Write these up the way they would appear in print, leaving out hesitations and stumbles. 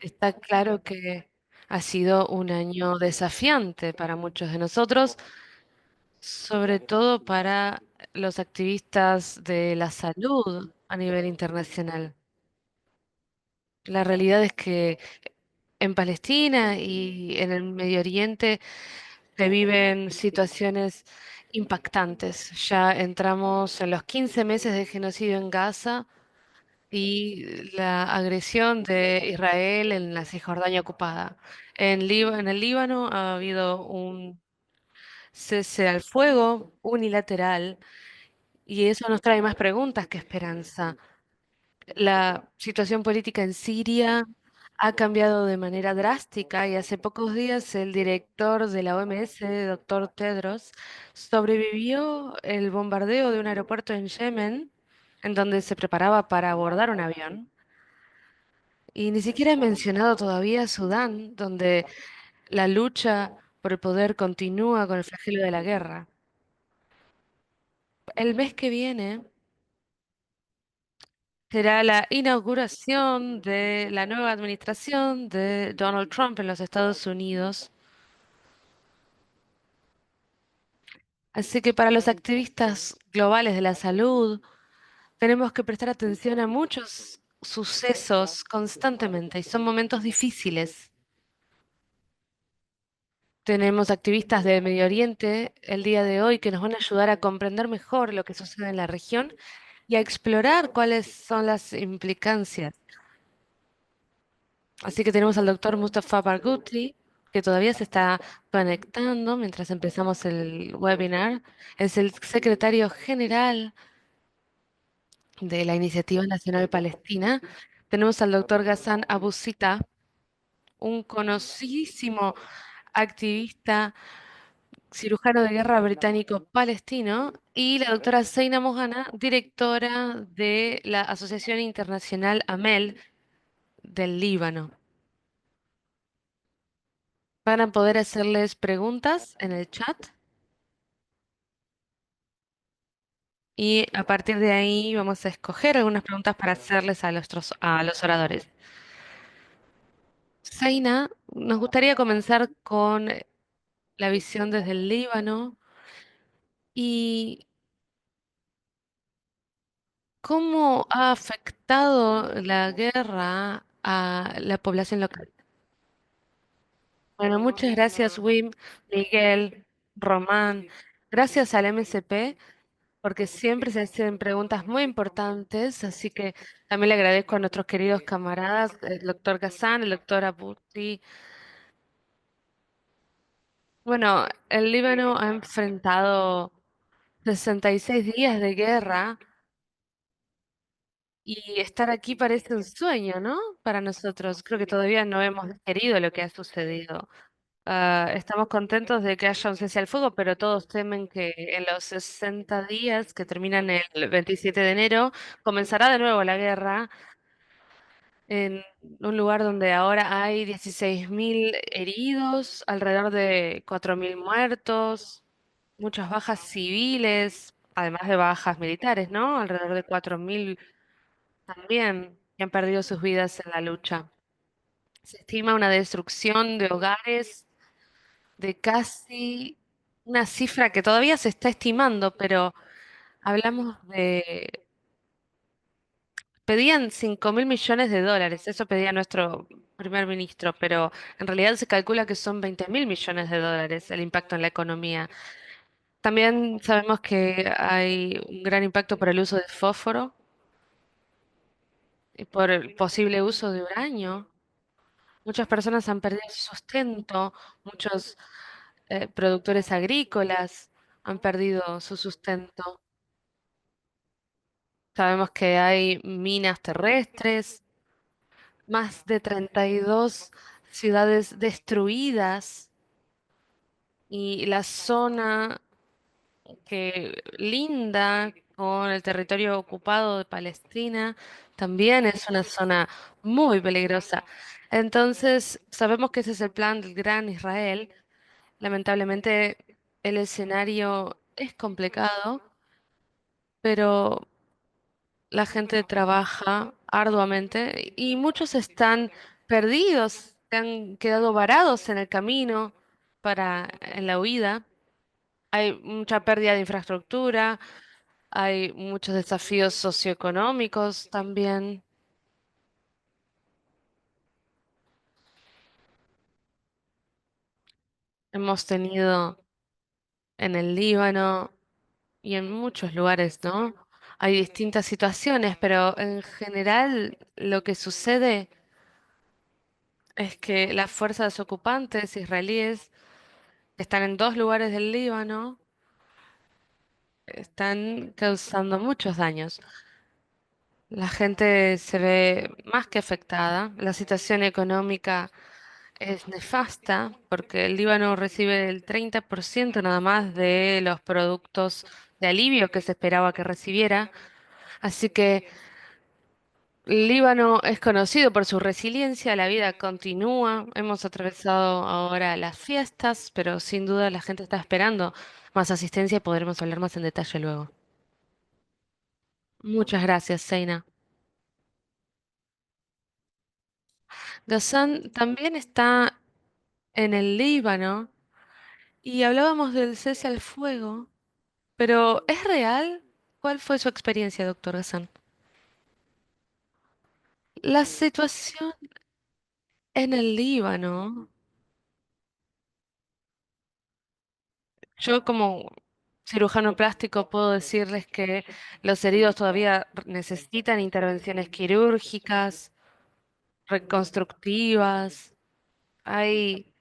Está claro que ha sido un año desafiante para muchos de nosotros, sobre todo para los activistas de la salud a nivel internacional. La realidad es que en Palestina y en el Medio Oriente se viven situaciones impactantes. Ya entramos en los 15 meses de genocidio en Gaza y la agresión de Israel en la Cisjordania ocupada. En el Líbano ha habido un cese al fuego unilateral y eso nos trae más preguntas que esperanza. La situación política en Siria ha cambiado de manera drástica y hace pocos días el director de la OMS, doctor Tedros, sobrevivió el bombardeo de un aeropuerto en Yemen en donde se preparaba para abordar un avión. Y ni siquiera he mencionado todavía Sudán, donde la lucha por el poder continúa con el flagelo de la guerra. El mes que viene será la inauguración de la nueva administración de Donald Trump en los Estados Unidos. Así que para los activistas globales de la salud, tenemos que prestar atención a muchos sucesos constantemente y son momentos difíciles. Tenemos activistas de Medio Oriente el día de hoy que nos van a ayudar a comprender mejor lo que sucede en la región y a explorar cuáles son las implicancias. Así que tenemos al doctor Mustafa Barghouti, que todavía se está conectando mientras empezamos el webinar. Es el secretario general de la Iniciativa Nacional Palestina. Tenemos al doctor Ghassan Abu Sita, un conocidísimo activista cirujano de guerra británico-palestino, y la doctora Zeina Mohana, directora de la Asociación Internacional AMEL del Líbano. Van a poder hacerles preguntas en el chat y a partir de ahí vamos a escoger algunas preguntas para hacerles a los oradores. Zeina, nos gustaría comenzar con la visión desde el Líbano y cómo ha afectado la guerra a la población local. Bueno, muchas gracias, Wim, Miguel, Román. Gracias al MSP, porque siempre se hacen preguntas muy importantes, así que también le agradezco a nuestros queridos camaradas, el doctor Gazán, el doctor Abuti. Bueno, el Líbano ha enfrentado 66 días de guerra y estar aquí parece un sueño, ¿no? Para nosotros. Creo que todavía no hemos digerido lo que ha sucedido. Estamos contentos de que haya un cese al fuego, pero todos temen que en los 60 días que terminan el 27 de enero comenzará de nuevo la guerra en un lugar donde ahora hay 16.000 heridos, alrededor de 4.000 muertos, muchas bajas civiles, además de bajas militares, ¿no? Alrededor de 4.000 también que han perdido sus vidas en la lucha. Se estima una destrucción de hogares de casi una cifra que todavía se está estimando, pero hablamos de... Pedían 5.000 millones de dólares, eso pedía nuestro primer ministro, pero en realidad se calcula que son 20.000 millones de dólares el impacto en la economía. También sabemos que hay un gran impacto por el uso de fósforo y por el posible uso de uranio. Muchas personas han perdido su sustento, muchos productores agrícolas han perdido su sustento. Sabemos que hay minas terrestres, más de 32 ciudades destruidas y la zona que linda con el territorio ocupado de Palestina también es una zona muy peligrosa. Entonces, sabemos que ese es el plan del Gran Israel. Lamentablemente, el escenario es complicado, pero La gente trabaja arduamente y muchos están perdidos, se han quedado varados en el camino en la huida. Hay mucha pérdida de infraestructura, hay muchos desafíos socioeconómicos también. Hemos tenido en el Líbano y en muchos lugares, ¿no? Hay distintas situaciones, pero en general lo que sucede es que las fuerzas ocupantes israelíes que están en dos lugares del Líbano están causando muchos daños. La gente se ve más que afectada. La situación económica es nefasta porque el Líbano recibe el 30% nada más de los productos de alivio que se esperaba que recibiera. Así que el Líbano es conocido por su resiliencia, la vida continúa. Hemos atravesado ahora las fiestas, pero sin duda la gente está esperando más asistencia y podremos hablar más en detalle luego. Muchas gracias, Seina. Gazán también está en el Líbano y hablábamos del cese al fuego, pero ¿es real? ¿Cuál fue su experiencia, doctor Gazán? La situación en el Líbano, yo como cirujano plástico puedo decirles que los heridos todavía necesitan intervenciones quirúrgicas, reconstructivas. Hay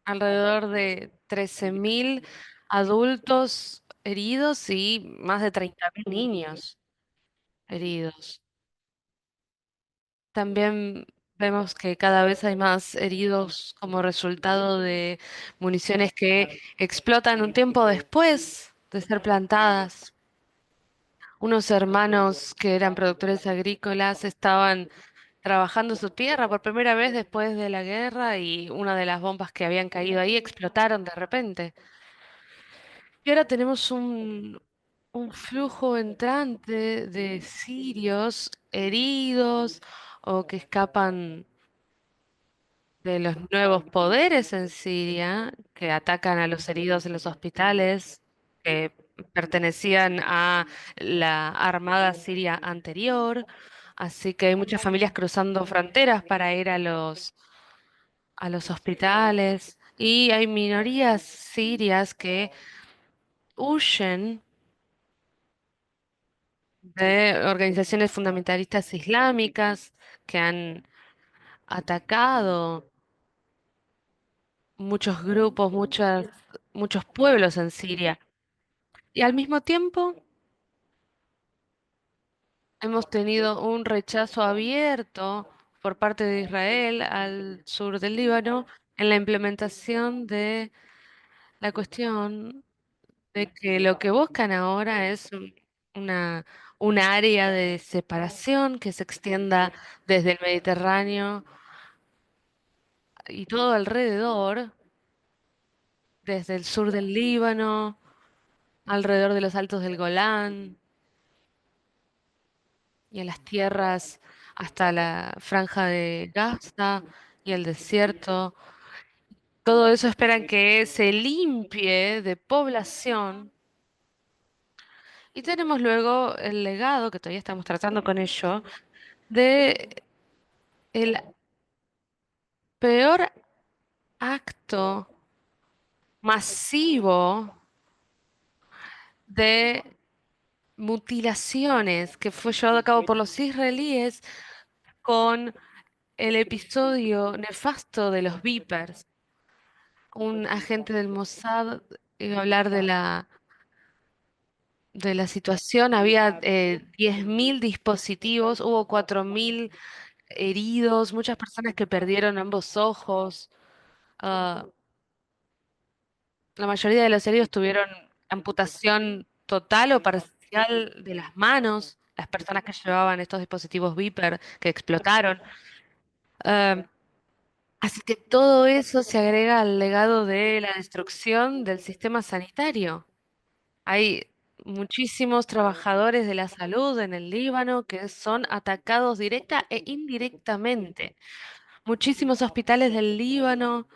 alrededor de 13.000 adultos heridos y más de 30.000 niños heridos. También vemos que cada vez hay más heridos como resultado de municiones que explotan un tiempo después de ser plantadas. Unos hermanos que eran productores agrícolas estaban trabajando su tierra por primera vez después de la guerra y una de las bombas que habían caído ahí explotaron de repente. Y ahora tenemos un flujo entrante de sirios heridos o que escapan de los nuevos poderes en Siria, que atacan a los heridos en los hospitales, que pertenecían a la armada siria anterior. Así que hay muchas familias cruzando fronteras para ir a los hospitales. Y hay minorías sirias que huyen de organizaciones fundamentalistas islámicas que han atacado muchos grupos, muchos pueblos en Siria. Y al mismo tiempo hemos tenido un rechazo abierto por parte de Israel al sur del Líbano en la implementación de la cuestión de que lo que buscan ahora es una, un área de separación que se extienda desde el Mediterráneo y todo alrededor, desde el sur del Líbano, alrededor de los altos del Golán y a las tierras hasta la franja de Gaza y el desierto. Todo eso esperan que se limpie de población. Y tenemos luego el legado, que todavía estamos tratando con ello, de el peor acto masivo de mutilaciones que fue llevado a cabo por los israelíes con el episodio nefasto de los Vipers. Un agente del Mossad iba a hablar de la situación. Había 10.000 dispositivos, hubo 4.000 heridos, muchas personas que perdieron ambos ojos. Ah, la mayoría de los heridos tuvieron amputación total o parcial de las manos, las personas que llevaban estos dispositivos Viper que explotaron. Ah, así que todo eso se agrega al legado de la destrucción del sistema sanitario. muchísimos trabajadores de la salud en el Líbano que son atacados directa e indirectamente. Muchísimos hospitales del Líbano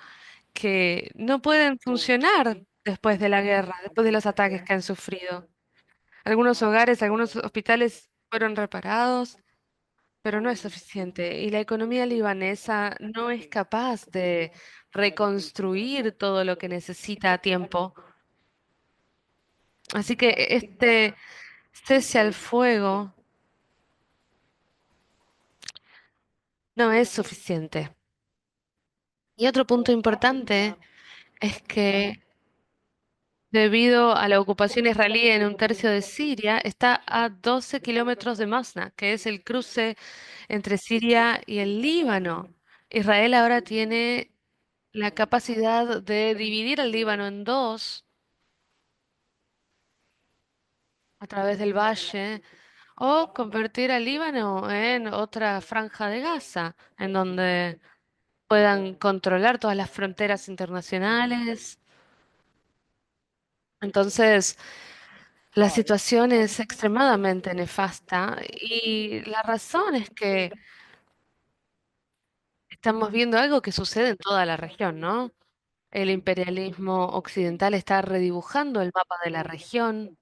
que no pueden funcionar después de la guerra, después de los ataques que han sufrido. Algunos hogares, algunos hospitales fueron reparados, pero no es suficiente. Y la economía libanesa no es capaz de reconstruir todo lo que necesita a tiempo. Así que este cese al fuego no es suficiente. Y otro punto importante es que debido a la ocupación israelí en un tercio de Siria, está a 12 kilómetros de Masna, que es el cruce entre Siria y el Líbano. Israel ahora tiene la capacidad de dividir el Líbano en dos a través del valle o convertir al Líbano en otra franja de Gaza, en donde puedan controlar todas las fronteras internacionales. Entonces, la situación es extremadamente nefasta y la razón es que estamos viendo algo que sucede en toda la región, ¿no? El imperialismo occidental está redibujando el mapa de la región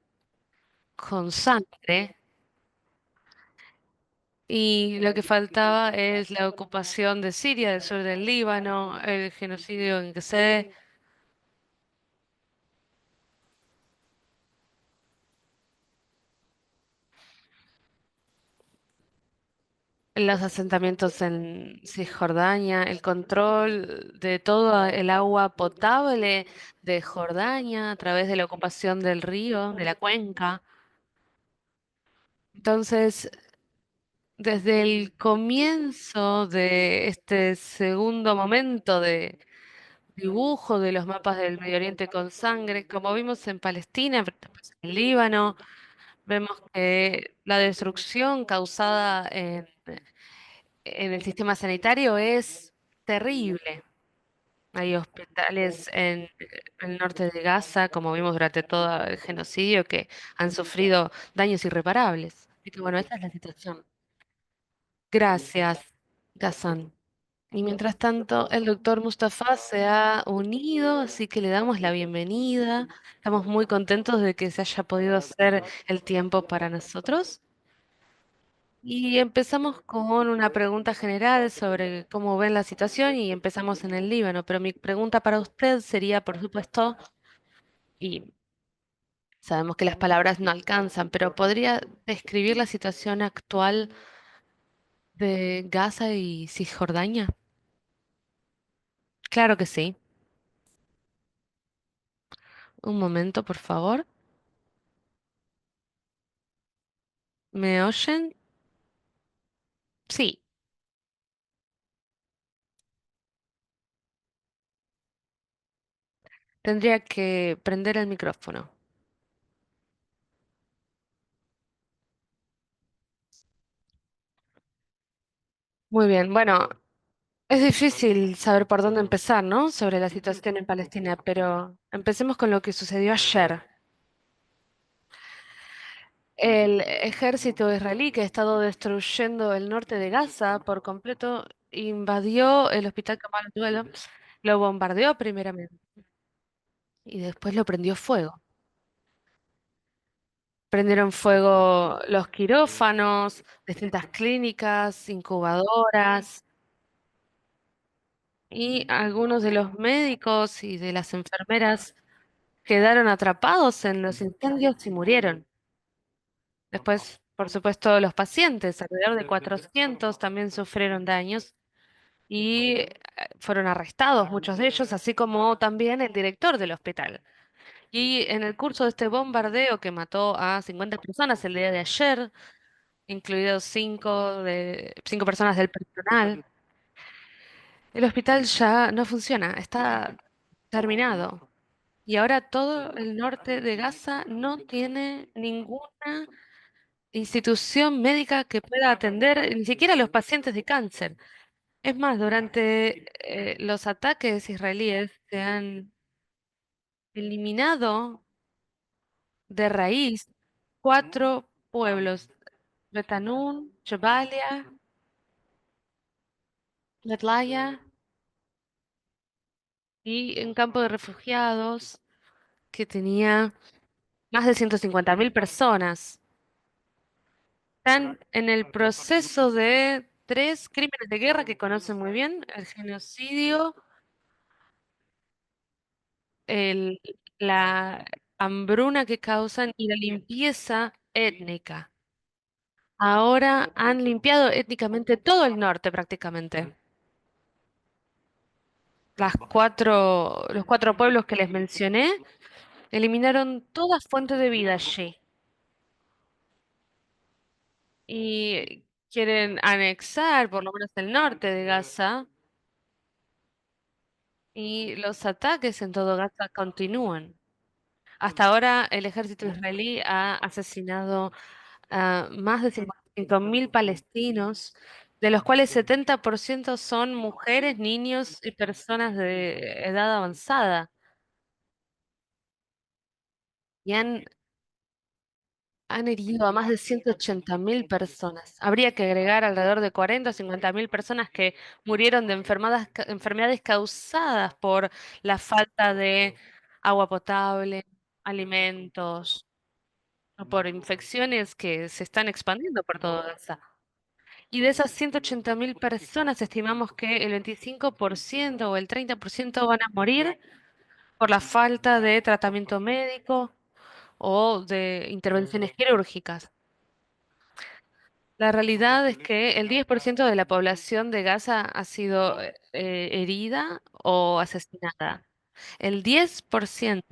con sangre y lo que faltaba es la ocupación de Siria, del sur del Líbano, el genocidio en que se los asentamientos en Cisjordania, el control de todo el agua potable de Jordania a través de la ocupación del río, de la cuenca. Entonces, desde el comienzo de este segundo momento de dibujo de los mapas del Medio Oriente con sangre, como vimos en Palestina, pero después en Líbano, vemos que la destrucción causada en el sistema sanitario es terrible. Hay hospitales en el norte de Gaza, como vimos durante todo el genocidio, que han sufrido daños irreparables. Así que bueno, esta es la situación. Gracias, Gazan. Y mientras tanto, el doctor Mustafa se ha unido, así que le damos la bienvenida. Estamos muy contentos de que se haya podido hacer el tiempo para nosotros. Y empezamos con una pregunta general sobre cómo ven la situación y empezamos en el Líbano. Pero mi pregunta para usted sería, por supuesto, y sabemos que las palabras no alcanzan, pero ¿podría describir la situación actual de Gaza y Cisjordania? Claro que sí. Un momento, por favor. ¿Me oyen? Sí. Tendría que prender el micrófono. Muy bien. Bueno, es difícil saber por dónde empezar, ¿no? Sobre la situación en Palestina, pero empecemos con lo que sucedió ayer. El ejército israelí que ha estado destruyendo el norte de Gaza por completo invadió el hospital Kamal Adwan, lo bombardeó primeramente y después lo prendió fuego. Prendieron fuego los quirófanos, distintas clínicas, incubadoras y algunos de los médicos y de las enfermeras quedaron atrapados en los incendios y murieron. Después, por supuesto, los pacientes, alrededor de 400, también sufrieron daños y fueron arrestados, muchos de ellos, así como también el director del hospital. Y en el curso de este bombardeo que mató a 50 personas el día de ayer, incluidos cinco personas del personal, el hospital ya no funciona, está terminado. Y ahora todo el norte de Gaza no tiene ninguna institución médica que pueda atender ni siquiera a los pacientes de cáncer. Es más, durante los ataques israelíes se han eliminado de raíz cuatro pueblos: Betanún, Jebalia, Yatlaya y un campo de refugiados que tenía más de 150.000 personas. Están en el proceso de tres crímenes de guerra que conocen muy bien: el genocidio, el- la hambruna que causan y la limpieza étnica. Ahora han limpiado étnicamente todo el norte prácticamente. Los cuatro pueblos que les mencioné eliminaron toda fuente de vida allí y quieren anexar por lo menos el norte de Gaza, y los ataques en todo Gaza continúan. Hasta ahora el ejército israelí ha asesinado a más de 55.000 palestinos, de los cuales 70% son mujeres, niños y personas de edad avanzada. Y han herido a más de 180.000 personas. Habría que agregar alrededor de 40 o 50.000 personas que murieron de enfermedades causadas por la falta de agua potable, alimentos, o por infecciones que se están expandiendo por toda Gaza. Y de esas 180.000 personas, estimamos que el 25% o el 30% van a morir por la falta de tratamiento médico o de intervenciones quirúrgicas. La realidad es que el 10% de la población de Gaza ha sido herida o asesinada. El 10%.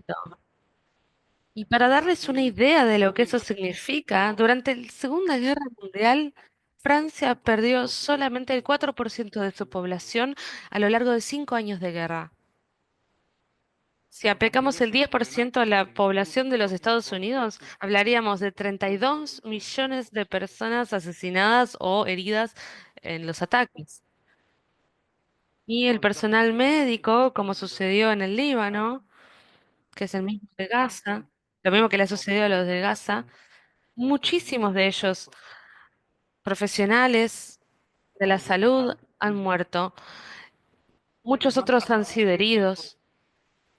Y para darles una idea de lo que eso significa, durante la Segunda Guerra Mundial, Francia perdió solamente el 4% de su población a lo largo de 5 años de guerra. Si aplicamos el 10% a la población de los Estados Unidos, hablaríamos de 32 millones de personas asesinadas o heridas en los ataques. Y el personal médico, como sucedió en el Líbano, que es el mismo de Gaza, lo mismo que le ha sucedido a los de Gaza, muchísimos de ellos, profesionales de la salud, han muerto. Muchos otros han sido heridos.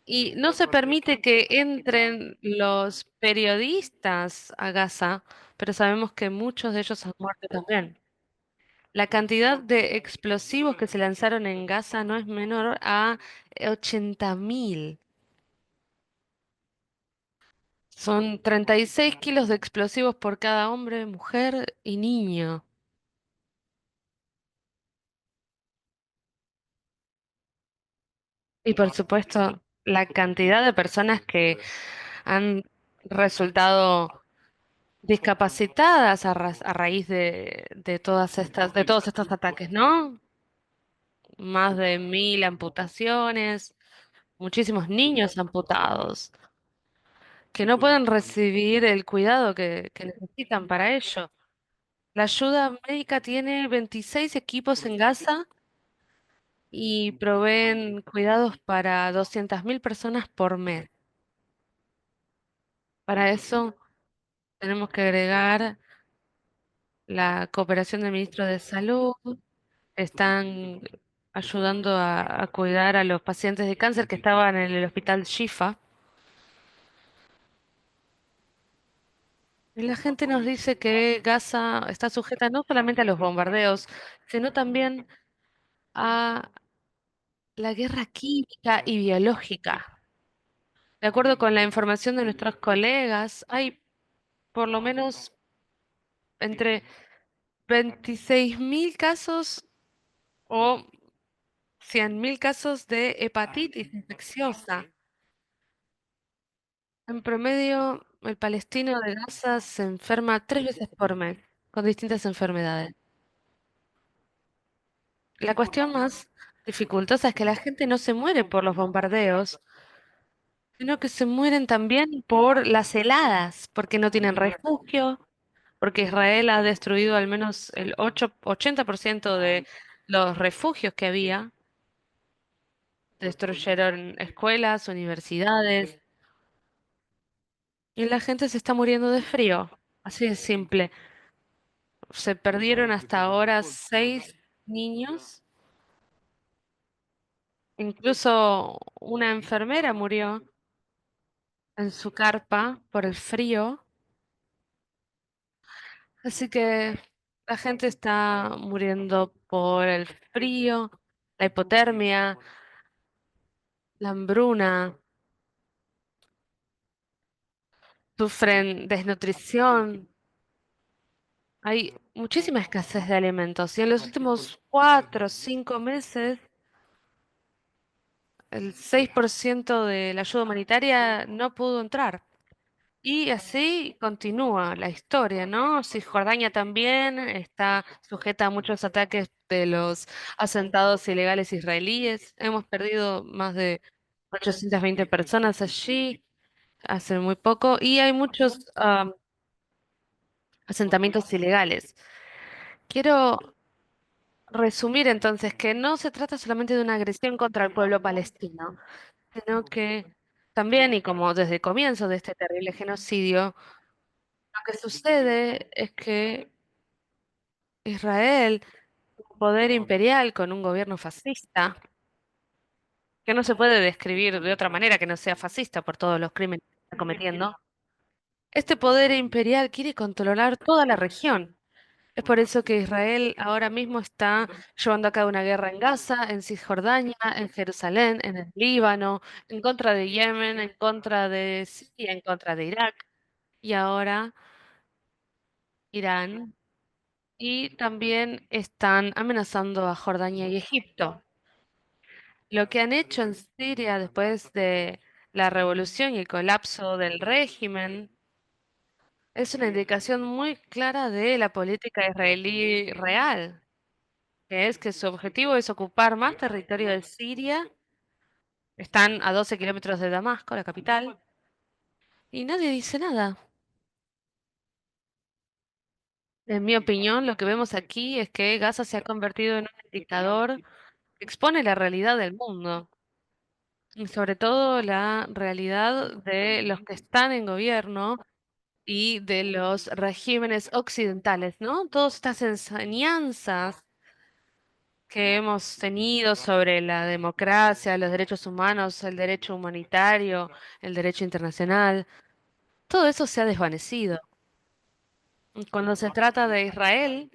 Y no se permite que entren los periodistas a Gaza, pero sabemos que muchos de ellos han muerto también. La cantidad de explosivos que se lanzaron en Gaza no es menor a 80.000. Son 36 kilos de explosivos por cada hombre, mujer y niño. Y por supuesto, la cantidad de personas que han resultado discapacitadas a raíz de todos estos ataques, ¿no? Más de 1.000 amputaciones, muchísimos niños amputados, que no pueden recibir el cuidado que necesitan para ello. La ayuda médica tiene 26 equipos en Gaza y proveen cuidados para 200.000 personas por mes. Para eso tenemos que agregar la cooperación del ministro de Salud. Están ayudando a cuidar a los pacientes de cáncer que estaban en el hospital Shifa. Y la gente nos dice que Gaza está sujeta no solamente a los bombardeos, sino también a la guerra química y biológica. De acuerdo con la información de nuestros colegas, hay por lo menos entre 26.000 casos o 100.000 casos de hepatitis infecciosa. En promedio, el palestino de Gaza se enferma 3 veces por mes con distintas enfermedades. La cuestión más dificultosa es que la gente no se muere por los bombardeos, sino que se mueren también por las heladas, porque no tienen refugio, porque Israel ha destruido al menos el 80% de los refugios que había. Destruyeron escuelas, universidades, Y la gente se está muriendo de frío. Así de simple. Se perdieron hasta ahora 6 niños. Incluso una enfermera murió en su carpa por el frío. Así que la gente está muriendo por el frío, la hipotermia, la hambruna, sufren desnutrición. Hay muchísima escasez de alimentos y en los últimos 4 o 5 meses el 6% de la ayuda humanitaria no pudo entrar. Y así continúa la historia, ¿no? Cisjordania también está sujeta a muchos ataques de los asentados ilegales israelíes. Hemos perdido más de 820 personas allí hace muy poco y hay muchos asentamientos ilegales. Quiero resumir entonces que no se trata solamente de una agresión contra el pueblo palestino, sino que también, y como desde el comienzo de este terrible genocidio, lo que sucede es que Israel, un poder imperial con un gobierno fascista, que no se puede describir de otra manera que no sea fascista por todos los crímenes que está cometiendo, este poder imperial quiere controlar toda la región. Es por eso que Israel ahora mismo está llevando a cabo una guerra en Gaza, en Cisjordania, en Jerusalén, en el Líbano, en contra de Yemen, en contra de Siria, en contra de Irak y ahora Irán. Y también están amenazando a Jordania y Egipto. Lo que han hecho en Siria después de la revolución y el colapso del régimen es una indicación muy clara de la política israelí real, que es que su objetivo es ocupar más territorio de Siria. Están a 12 kilómetros de Damasco, la capital, y nadie dice nada. En mi opinión, lo que vemos aquí es que Gaza se ha convertido en un indicador que expone la realidad del mundo. Y sobre todo la realidad de los que están en gobierno y de los regímenes occidentales, ¿no? Todas estas enseñanzas que hemos tenido sobre la democracia, los derechos humanos, el derecho humanitario, el derecho internacional, todo eso se ha desvanecido. Y cuando se trata de Israel,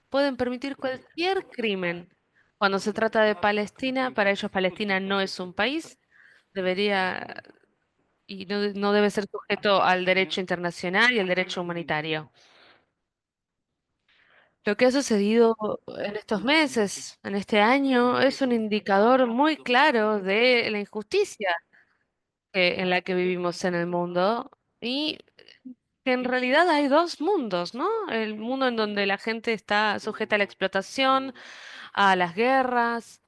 pueden permitir cualquier crimen. Cuando se trata de Palestina, para ellos Palestina no es un país, debería y no debe ser sujeto al derecho internacional y al derecho humanitario. Lo que ha sucedido en estos meses, en este año, es un indicador muy claro de la injusticia en la que vivimos en el mundo y que en realidad hay dos mundos, ¿no? El mundo en donde la gente está sujeta a la explotación, a las guerras,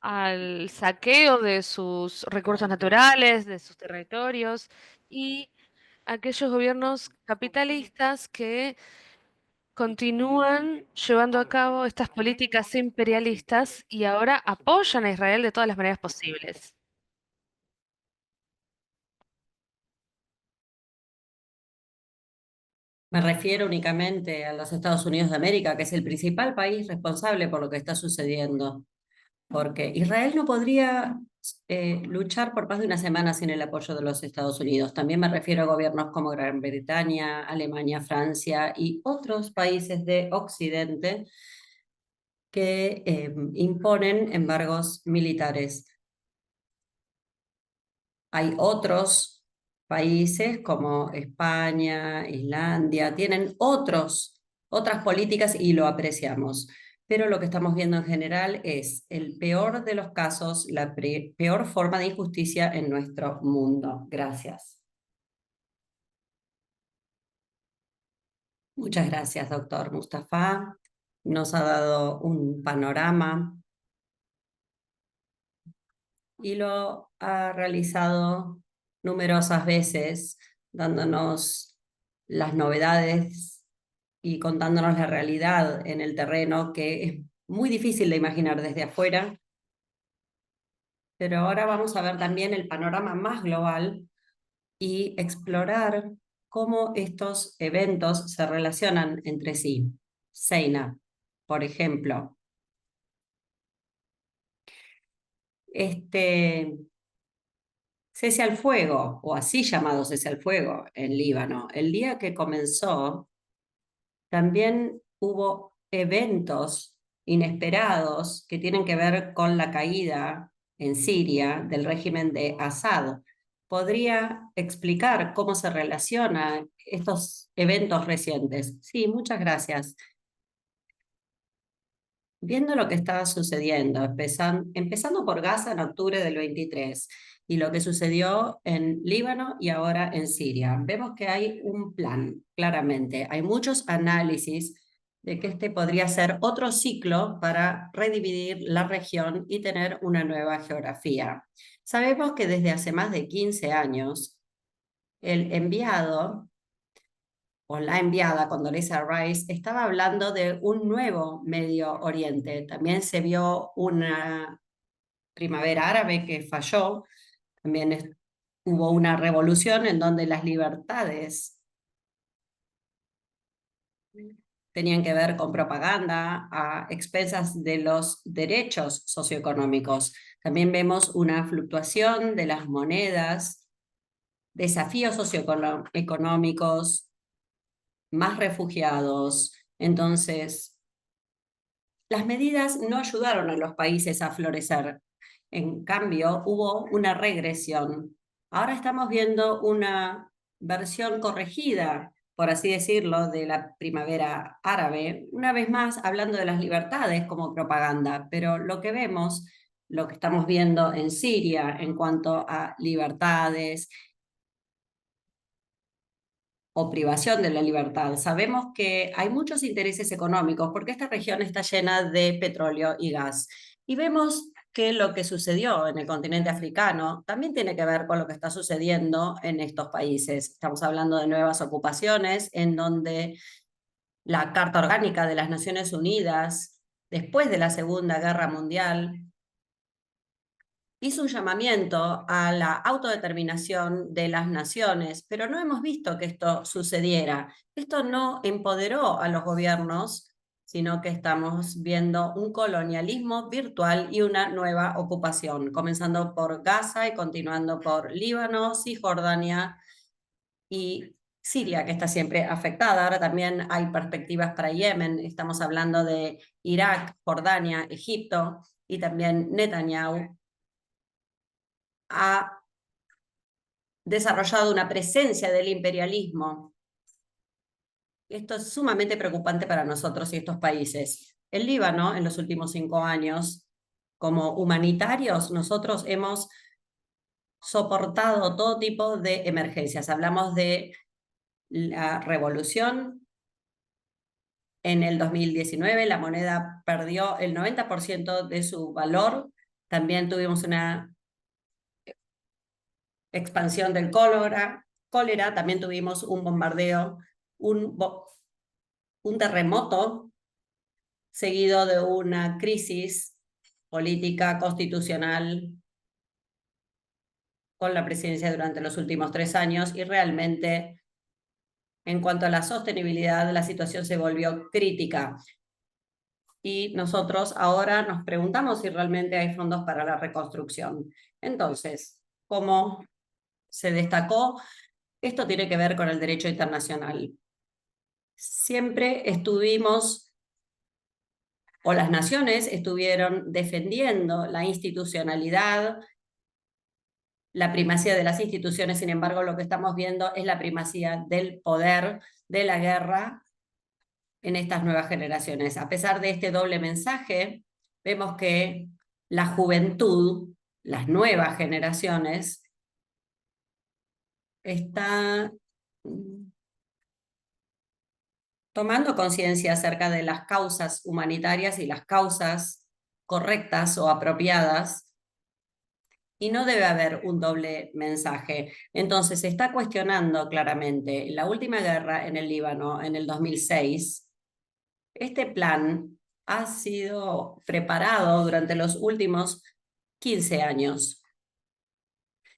al saqueo de sus recursos naturales, de sus territorios y aquellos gobiernos capitalistas que continúan llevando a cabo estas políticas imperialistas y ahora apoyan a Israel de todas las maneras posibles. Me refiero únicamente a los Estados Unidos de América, que es el principal país responsable por lo que está sucediendo, porque Israel no podría luchar por más de una semana sin el apoyo de los Estados Unidos. También me refiero a gobiernos como Gran Bretaña, Alemania, Francia y otros países de Occidente que imponen embargos militares. Hay otros países como España, Islandia, tienen otras políticas y lo apreciamos. Pero lo que estamos viendo en general es el peor de los casos, la peor forma de injusticia en nuestro mundo. Gracias. Muchas gracias, doctor Mustafa. Nos ha dado un panorama y lo ha realizado numerosas veces, dándonos las novedades y contándonos la realidad en el terreno, que es muy difícil de imaginar desde afuera, pero ahora vamos a ver también el panorama más global y explorar cómo estos eventos se relacionan entre sí. Zeina, por ejemplo, este cese al fuego, o así llamado cese al fuego en Líbano, el día que comenzó, también hubo eventos inesperados que tienen que ver con la caída en Siria del régimen de Assad. ¿Podría explicar cómo se relacionan estos eventos recientes? Sí, muchas gracias. Viendo lo que estaba sucediendo, empezando por Gaza en octubre del 23 y lo que sucedió en Líbano y ahora en Siria, vemos que hay un plan, claramente. Hay muchos análisis de que este podría ser otro ciclo para redividir la región y tener una nueva geografía. Sabemos que desde hace más de 15 años, el enviado o la enviada Condoleezza Rice estaba hablando de un nuevo Medio Oriente. También se vio una primavera árabe que falló, también hubo una revolución en donde las libertades tenían que ver con propaganda a expensas de los derechos socioeconómicos. También vemos una fluctuación de las monedas, desafíos socioeconómicos, más refugiados. Entonces, las medidas no ayudaron a los países a florecer. En cambio, hubo una regresión. Ahora estamos viendo una versión corregida, por así decirlo, de la primavera árabe, una vez más hablando de las libertades como propaganda, pero lo que vemos, lo que estamos viendo en Siria en cuanto a libertades, o privación de la libertad. Sabemos que hay muchos intereses económicos porque esta región está llena de petróleo y gas. Y vemos que lo que sucedió en el continente africano también tiene que ver con lo que está sucediendo en estos países. Estamos hablando de nuevas ocupaciones en donde la Carta Orgánica de las Naciones Unidas, después de la Segunda Guerra Mundial, hizo un llamamiento a la autodeterminación de las naciones, pero no hemos visto que esto sucediera. Esto no empoderó a los gobiernos, sino que estamos viendo un colonialismo virtual y una nueva ocupación, comenzando por Gaza y continuando por Líbano, Cisjordania y Siria, que está siempre afectada. Ahora también hay perspectivas para Yemen. Estamos hablando de Irak, Jordania, Egipto y también Netanyahu ha desarrollado una presencia del imperialismo. Esto es sumamente preocupante para nosotros y estos países. El Líbano, en los últimos 5 años, como humanitarios, nosotros hemos soportado todo tipo de emergencias. Hablamos de la revolución en el 2019, la moneda perdió el 90% de su valor. También tuvimos una expansión del cólera, también tuvimos un bombardeo, un terremoto seguido de una crisis política constitucional con la presidencia durante los últimos 3 años y realmente en cuanto a la sostenibilidad la situación se volvió crítica. Y nosotros ahora nos preguntamos si realmente hay fondos para la reconstrucción. Entonces, como se destacó, esto tiene que ver con el derecho internacional. Siempre estuvimos, o las naciones estuvieron defendiendo la institucionalidad, la primacía de las instituciones. Sin embargo, lo que estamos viendo es la primacía del poder, de la guerra en estas nuevas generaciones. A pesar de este doble mensaje, vemos que la juventud, las nuevas generaciones, está tomando conciencia acerca de las causas humanitarias y las causas correctas o apropiadas, y no debe haber un doble mensaje. Entonces, se está cuestionando claramente la última guerra en el Líbano en el 2006. Este plan ha sido preparado durante los últimos 15 años.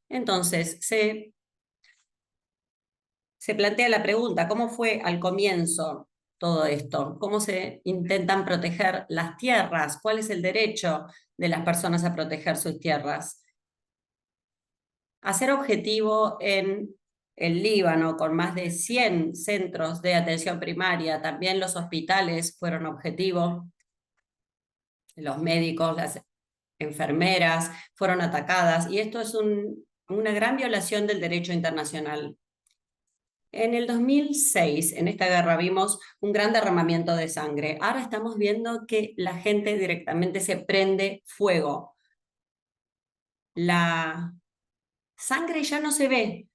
Entonces, se se plantea la pregunta, ¿cómo fue al comienzo todo esto? ¿Cómo se intentan proteger las tierras? ¿Cuál es el derecho de las personas a proteger sus tierras? Hacer objetivo en el Líbano, con más de 100 centros de atención primaria, también los hospitales fueron objetivo, los médicos, las enfermeras fueron atacadas, y esto es una gran violación del derecho internacional. En el 2006, en esta guerra, vimos un gran derramamiento de sangre. Ahora estamos viendo que la gente directamente se prende fuego. La sangre ya no se ve.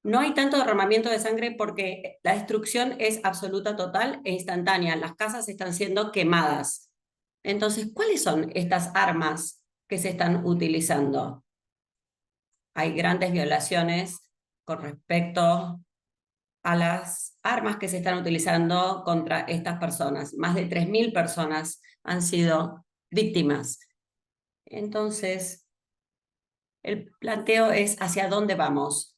No hay tanto derramamiento de sangre porque la destrucción es absoluta, total e instantánea. Las casas están siendo quemadas. Entonces, ¿cuáles son estas armas que se están utilizando? Hay grandes violaciones con respecto a las armas que se están utilizando contra estas personas. Más de 3.000 personas han sido víctimas. Entonces, el planteo es hacia dónde vamos,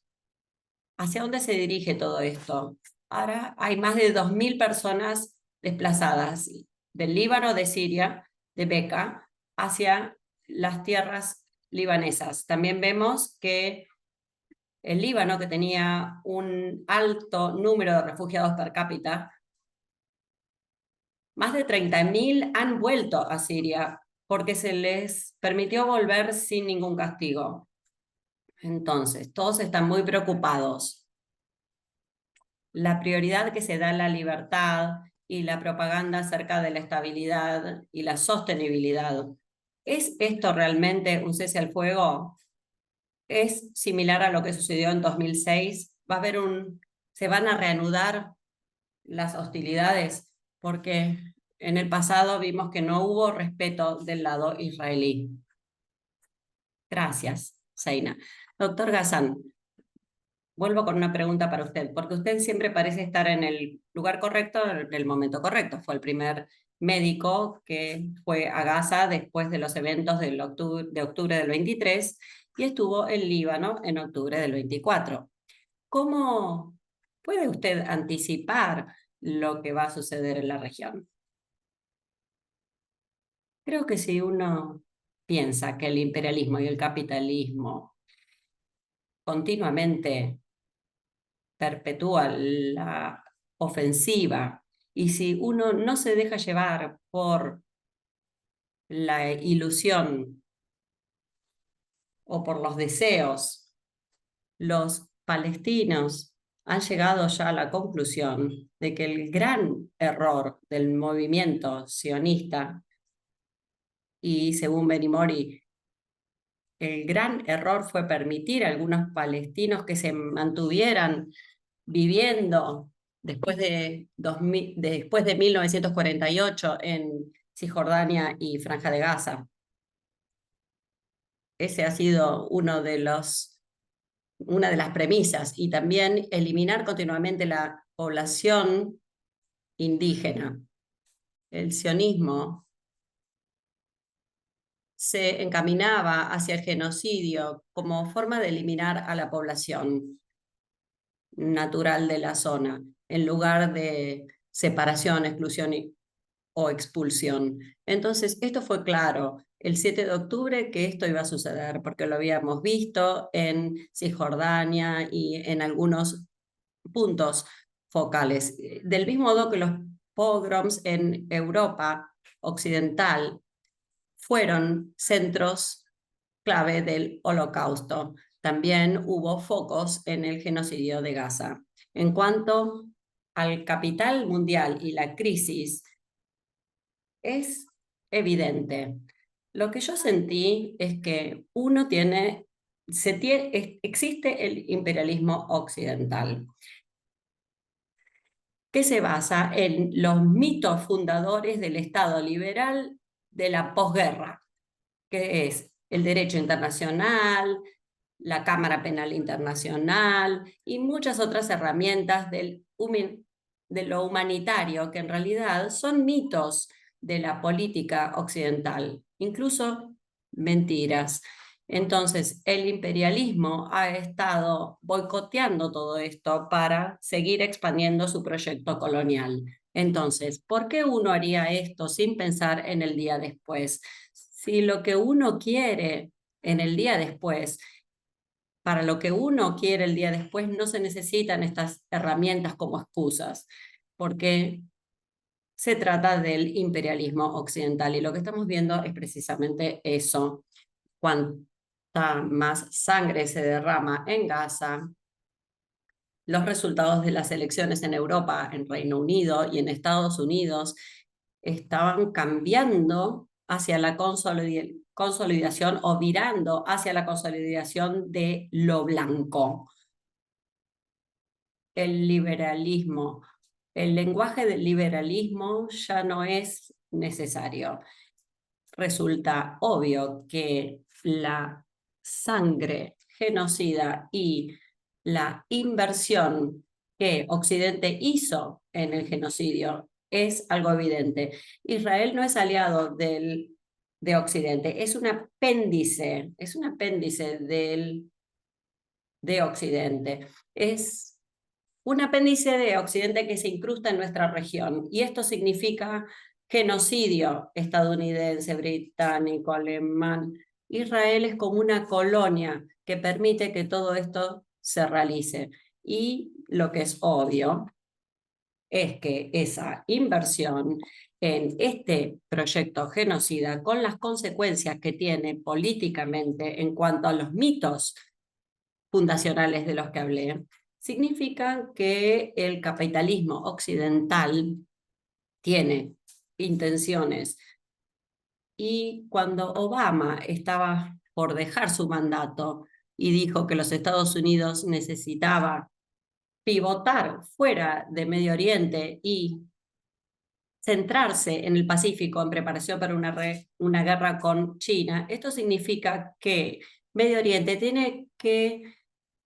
hacia dónde se dirige todo esto. Ahora hay más de 2.000 personas desplazadas del Líbano, de Siria, de Beca, hacia las tierras libanesas. También vemos que el Líbano, que tenía un alto número de refugiados per cápita, más de 30.000 han vuelto a Siria porque se les permitió volver sin ningún castigo. Entonces, todos están muy preocupados. La prioridad que se da a la libertad y la propaganda acerca de la estabilidad y la sostenibilidad. ¿Es esto realmente un cese al fuego? ¿Es similar a lo que sucedió en 2006? ¿Se van a reanudar las hostilidades? Porque en el pasado vimos que no hubo respeto del lado israelí. Gracias, Zaina. Doctor Ghassan, vuelvo con una pregunta para usted, porque usted siempre parece estar en el lugar correcto, en el momento correcto. Fue el primer médico que fue a Gaza después de los eventos de octubre del 23 y estuvo en Líbano en octubre del 24. ¿Cómo puede usted anticipar lo que va a suceder en la región? Creo que si uno piensa que el imperialismo y el capitalismo continuamente perpetúa la ofensiva, y si uno no se deja llevar por la ilusión o por los deseos, los palestinos han llegado ya a la conclusión de que el gran error del movimiento sionista, y según Benny Mori, el gran error fue permitir a algunos palestinos que se mantuvieran viviendo después de 1948 en Cisjordania y Franja de Gaza. Ese ha sido una de las premisas, y también eliminar continuamente la población indígena. El sionismo se encaminaba hacia el genocidio como forma de eliminar a la población natural de la zona, en lugar de separación, exclusión o expulsión. Entonces, esto fue claro el 7 de octubre que esto iba a suceder, porque lo habíamos visto en Cisjordania y en algunos puntos focales. Del mismo modo que los pogroms en Europa occidental fueron centros clave del Holocausto. También hubo focos en el genocidio de Gaza. En cuanto al capital mundial y la crisis, es evidente. Lo que yo sentí es que existe el imperialismo occidental, que se basa en los mitos fundadores del Estado liberal de la posguerra, que es el derecho internacional, la Cámara Penal Internacional y muchas otras herramientas de lo humanitario, que en realidad son mitos de la política occidental, incluso mentiras. Entonces, el imperialismo ha estado boicoteando todo esto para seguir expandiendo su proyecto colonial. Entonces, ¿por qué uno haría esto sin pensar en el día después? Si lo que uno quiere en el día después, para lo que uno quiere el día después, no se necesitan estas herramientas como excusas, porque se trata del imperialismo occidental y lo que estamos viendo es precisamente eso. Cuanta más sangre se derrama en Gaza, los resultados de las elecciones en Europa, en Reino Unido y en Estados Unidos estaban cambiando hacia la consolidación o virando hacia la consolidación de lo blanco, el liberalismo. El lenguaje del liberalismo ya no es necesario. Resulta obvio que la sangre genocida y la inversión que Occidente hizo en el genocidio es algo evidente. Israel no es aliado de Occidente, es un apéndice de Occidente. Es un apéndice de Occidente que se incrusta en nuestra región. Y esto significa genocidio estadounidense, británico, alemán. Israel es como una colonia que permite que todo esto se realice. Y lo que es obvio es que esa inversión en este proyecto genocida, con las consecuencias que tiene políticamente en cuanto a los mitos fundacionales de los que hablé, significan que el capitalismo occidental tiene intenciones. Y cuando Obama estaba por dejar su mandato y dijo que los Estados Unidos necesitaba pivotar fuera de Medio Oriente y centrarse en el Pacífico en preparación para una guerra con China, esto significa que Medio Oriente tiene que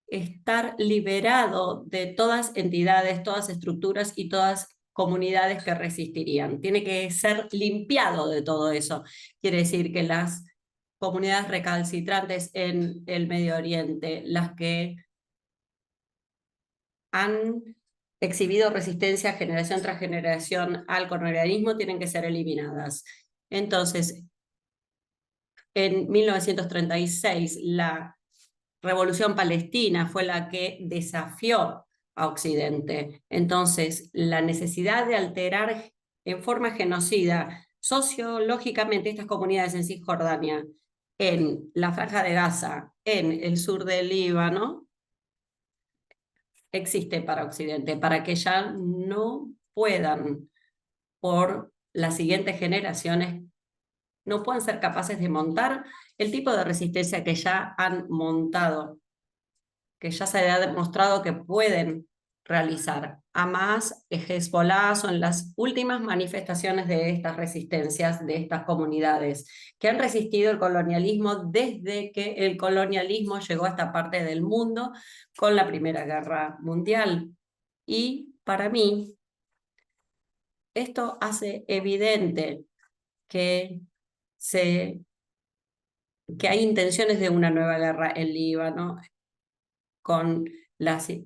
estar liberado de todas entidades, todas estructuras y todas comunidades que resistirían. Tiene que ser limpiado de todo eso. Quiere decir que las comunidades recalcitrantes en el Medio Oriente, las que han exhibido resistencia generación tras generación al colonialismo, tienen que ser eliminadas. Entonces, en 1936, la Revolución Palestina fue la que desafió a Occidente. Entonces, la necesidad de alterar en forma genocida sociológicamente estas comunidades en Cisjordania, en la Franja de Gaza, en el sur del Líbano, existe para Occidente, para que ya no puedan, por las siguientes generaciones, no puedan ser capaces de montar el tipo de resistencia que ya han montado, que ya se ha demostrado que pueden realizar. Hamas, Hezbollah son las últimas manifestaciones de estas resistencias, de estas comunidades, que han resistido el colonialismo desde que el colonialismo llegó a esta parte del mundo con la Primera Guerra Mundial. Y para mí, esto hace evidente que, que hay intenciones de una nueva guerra en Líbano, con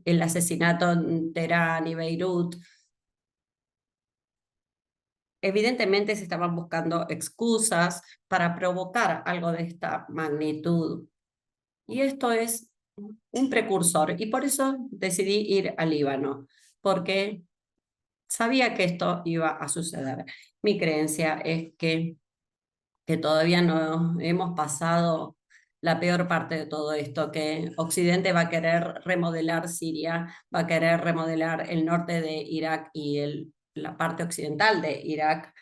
el asesinato en Teherán y Beirut. Evidentemente se estaban buscando excusas para provocar algo de esta magnitud. Y esto es un precursor. Y por eso decidí ir al Líbano, porque sabía que esto iba a suceder. Mi creencia es que todavía no hemos pasado la peor parte de todo esto, que Occidente va a querer remodelar Siria, va a querer remodelar el norte de Irak y la parte occidental de Irak,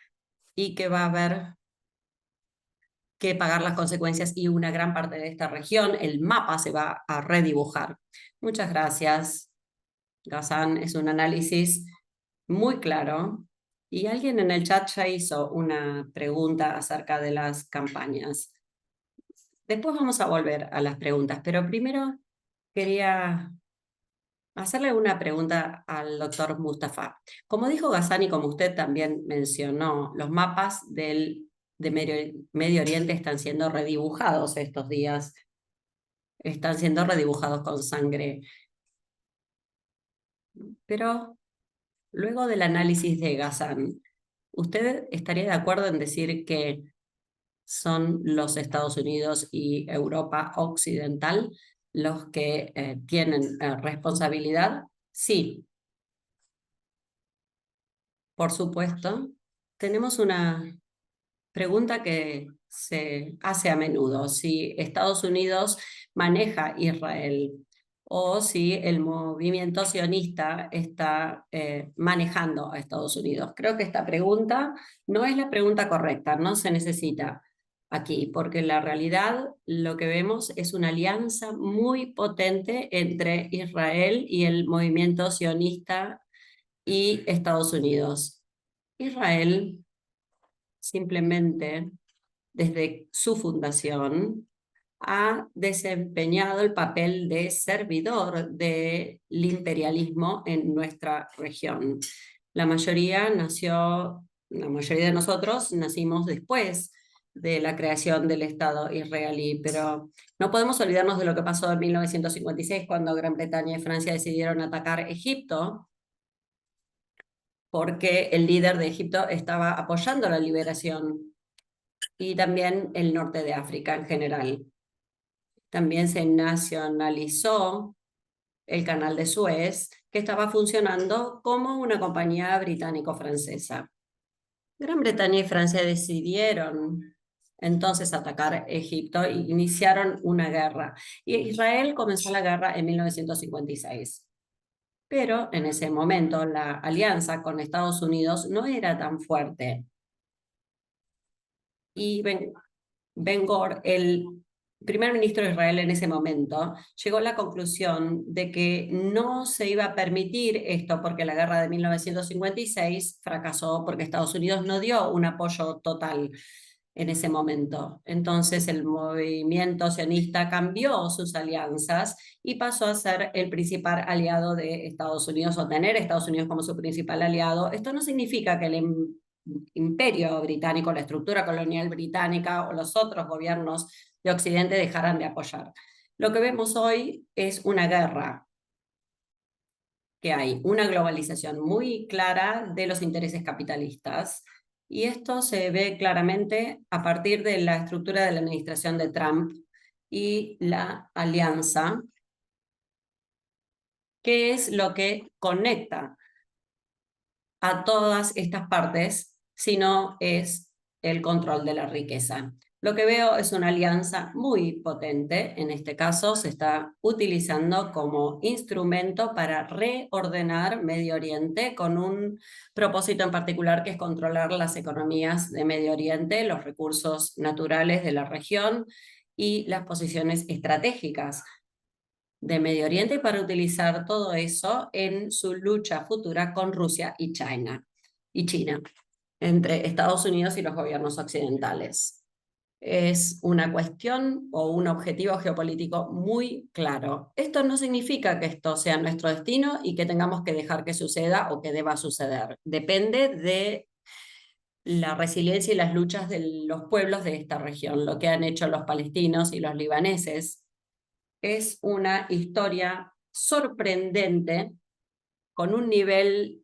y que va a haber que pagar las consecuencias y una gran parte de esta región, el mapa se va a redibujar. Muchas gracias, Ghassan. Es un análisis muy claro. Y alguien en el chat ya hizo una pregunta acerca de las campañas. Después vamos a volver a las preguntas, pero primero quería hacerle una pregunta al doctor Mustafa. Como dijo Ghassan y como usted también mencionó, los mapas de Medio Oriente están siendo redibujados estos días están siendo redibujados con sangre. Pero luego del análisis de Gazan, ¿usted estaría de acuerdo en decir que son los Estados Unidos y Europa Occidental los que tienen responsabilidad? Sí, por supuesto. Tenemos una pregunta que se hace a menudo: si Estados Unidos maneja Israel o si el movimiento sionista está manejando a Estados Unidos. Creo que esta pregunta no es la pregunta correcta, no se necesita aquí, porque en la realidad lo que vemos es una alianza muy potente entre Israel y el movimiento sionista y Estados Unidos. Israel simplemente, desde su fundación, ha desempeñado el papel de servidor del imperialismo en nuestra región. La mayoría la mayoría de nosotros nacimos después de la creación del Estado israelí, pero no podemos olvidarnos de lo que pasó en 1956, cuando Gran Bretaña y Francia decidieron atacar Egipto, porque el líder de Egipto estaba apoyando la liberación, y también el norte de África en general. También se nacionalizó el canal de Suez, que estaba funcionando como una compañía británico-francesa. Gran Bretaña y Francia decidieron entonces atacar Egipto e iniciaron una guerra. Y Israel comenzó la guerra en 1956. Pero en ese momento la alianza con Estados Unidos no era tan fuerte. Y Ben-Gor, el primer ministro de Israel en ese momento, llegó a la conclusión de que no se iba a permitir esto, porque la guerra de 1956 fracasó porque Estados Unidos no dio un apoyo total en ese momento. Entonces el movimiento sionista cambió sus alianzas y pasó a ser el principal aliado de Estados Unidos, o tener a Estados Unidos como su principal aliado. Esto no significa que el imperio británico, la estructura colonial británica o los otros gobiernos de Occidente dejaran de apoyar. Lo que vemos hoy es una guerra, que hay una globalización muy clara de los intereses capitalistas, y esto se ve claramente a partir de la estructura de la administración de Trump y la alianza, que es lo que conecta a todas estas partes, sino es el control de la riqueza. Lo que veo es una alianza muy potente. En este caso se está utilizando como instrumento para reordenar Medio Oriente, con un propósito en particular, que es controlar las economías de Medio Oriente, los recursos naturales de la región y las posiciones estratégicas de Medio Oriente, para utilizar todo eso en su lucha futura con Rusia y China, entre Estados Unidos y los gobiernos occidentales. Es una cuestión o un objetivo geopolítico muy claro. Esto no significa que esto sea nuestro destino y que tengamos que dejar que suceda o que deba suceder. Depende de la resiliencia y las luchas de los pueblos de esta región. Lo que han hecho los palestinos y los libaneses es una historia sorprendente, con un nivel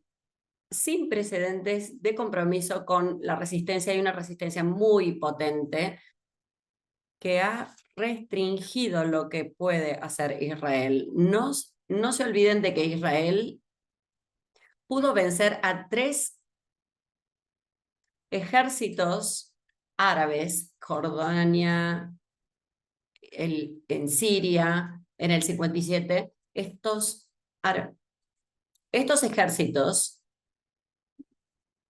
sin precedentes de compromiso con la resistencia, y una resistencia muy potente que ha restringido lo que puede hacer Israel. No se olviden de que Israel pudo vencer a 3 ejércitos árabes: Jordania, en Siria, en el 57. Estos ejércitos,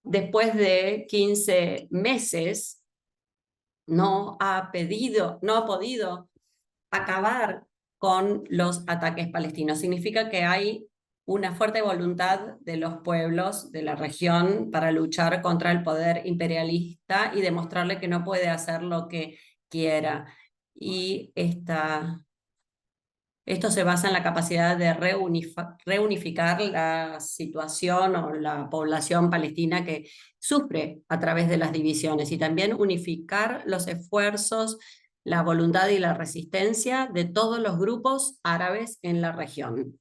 después de 15 meses, no ha podido acabar con los ataques palestinos. Significa que hay una fuerte voluntad de los pueblos de la región para luchar contra el poder imperialista y demostrarle que no puede hacer lo que quiera. Y esto se basa en la capacidad de reunificar la situación o la población palestina, que sufre a través de las divisiones, y también unificar los esfuerzos la voluntad y la resistencia de todos los grupos árabes en la región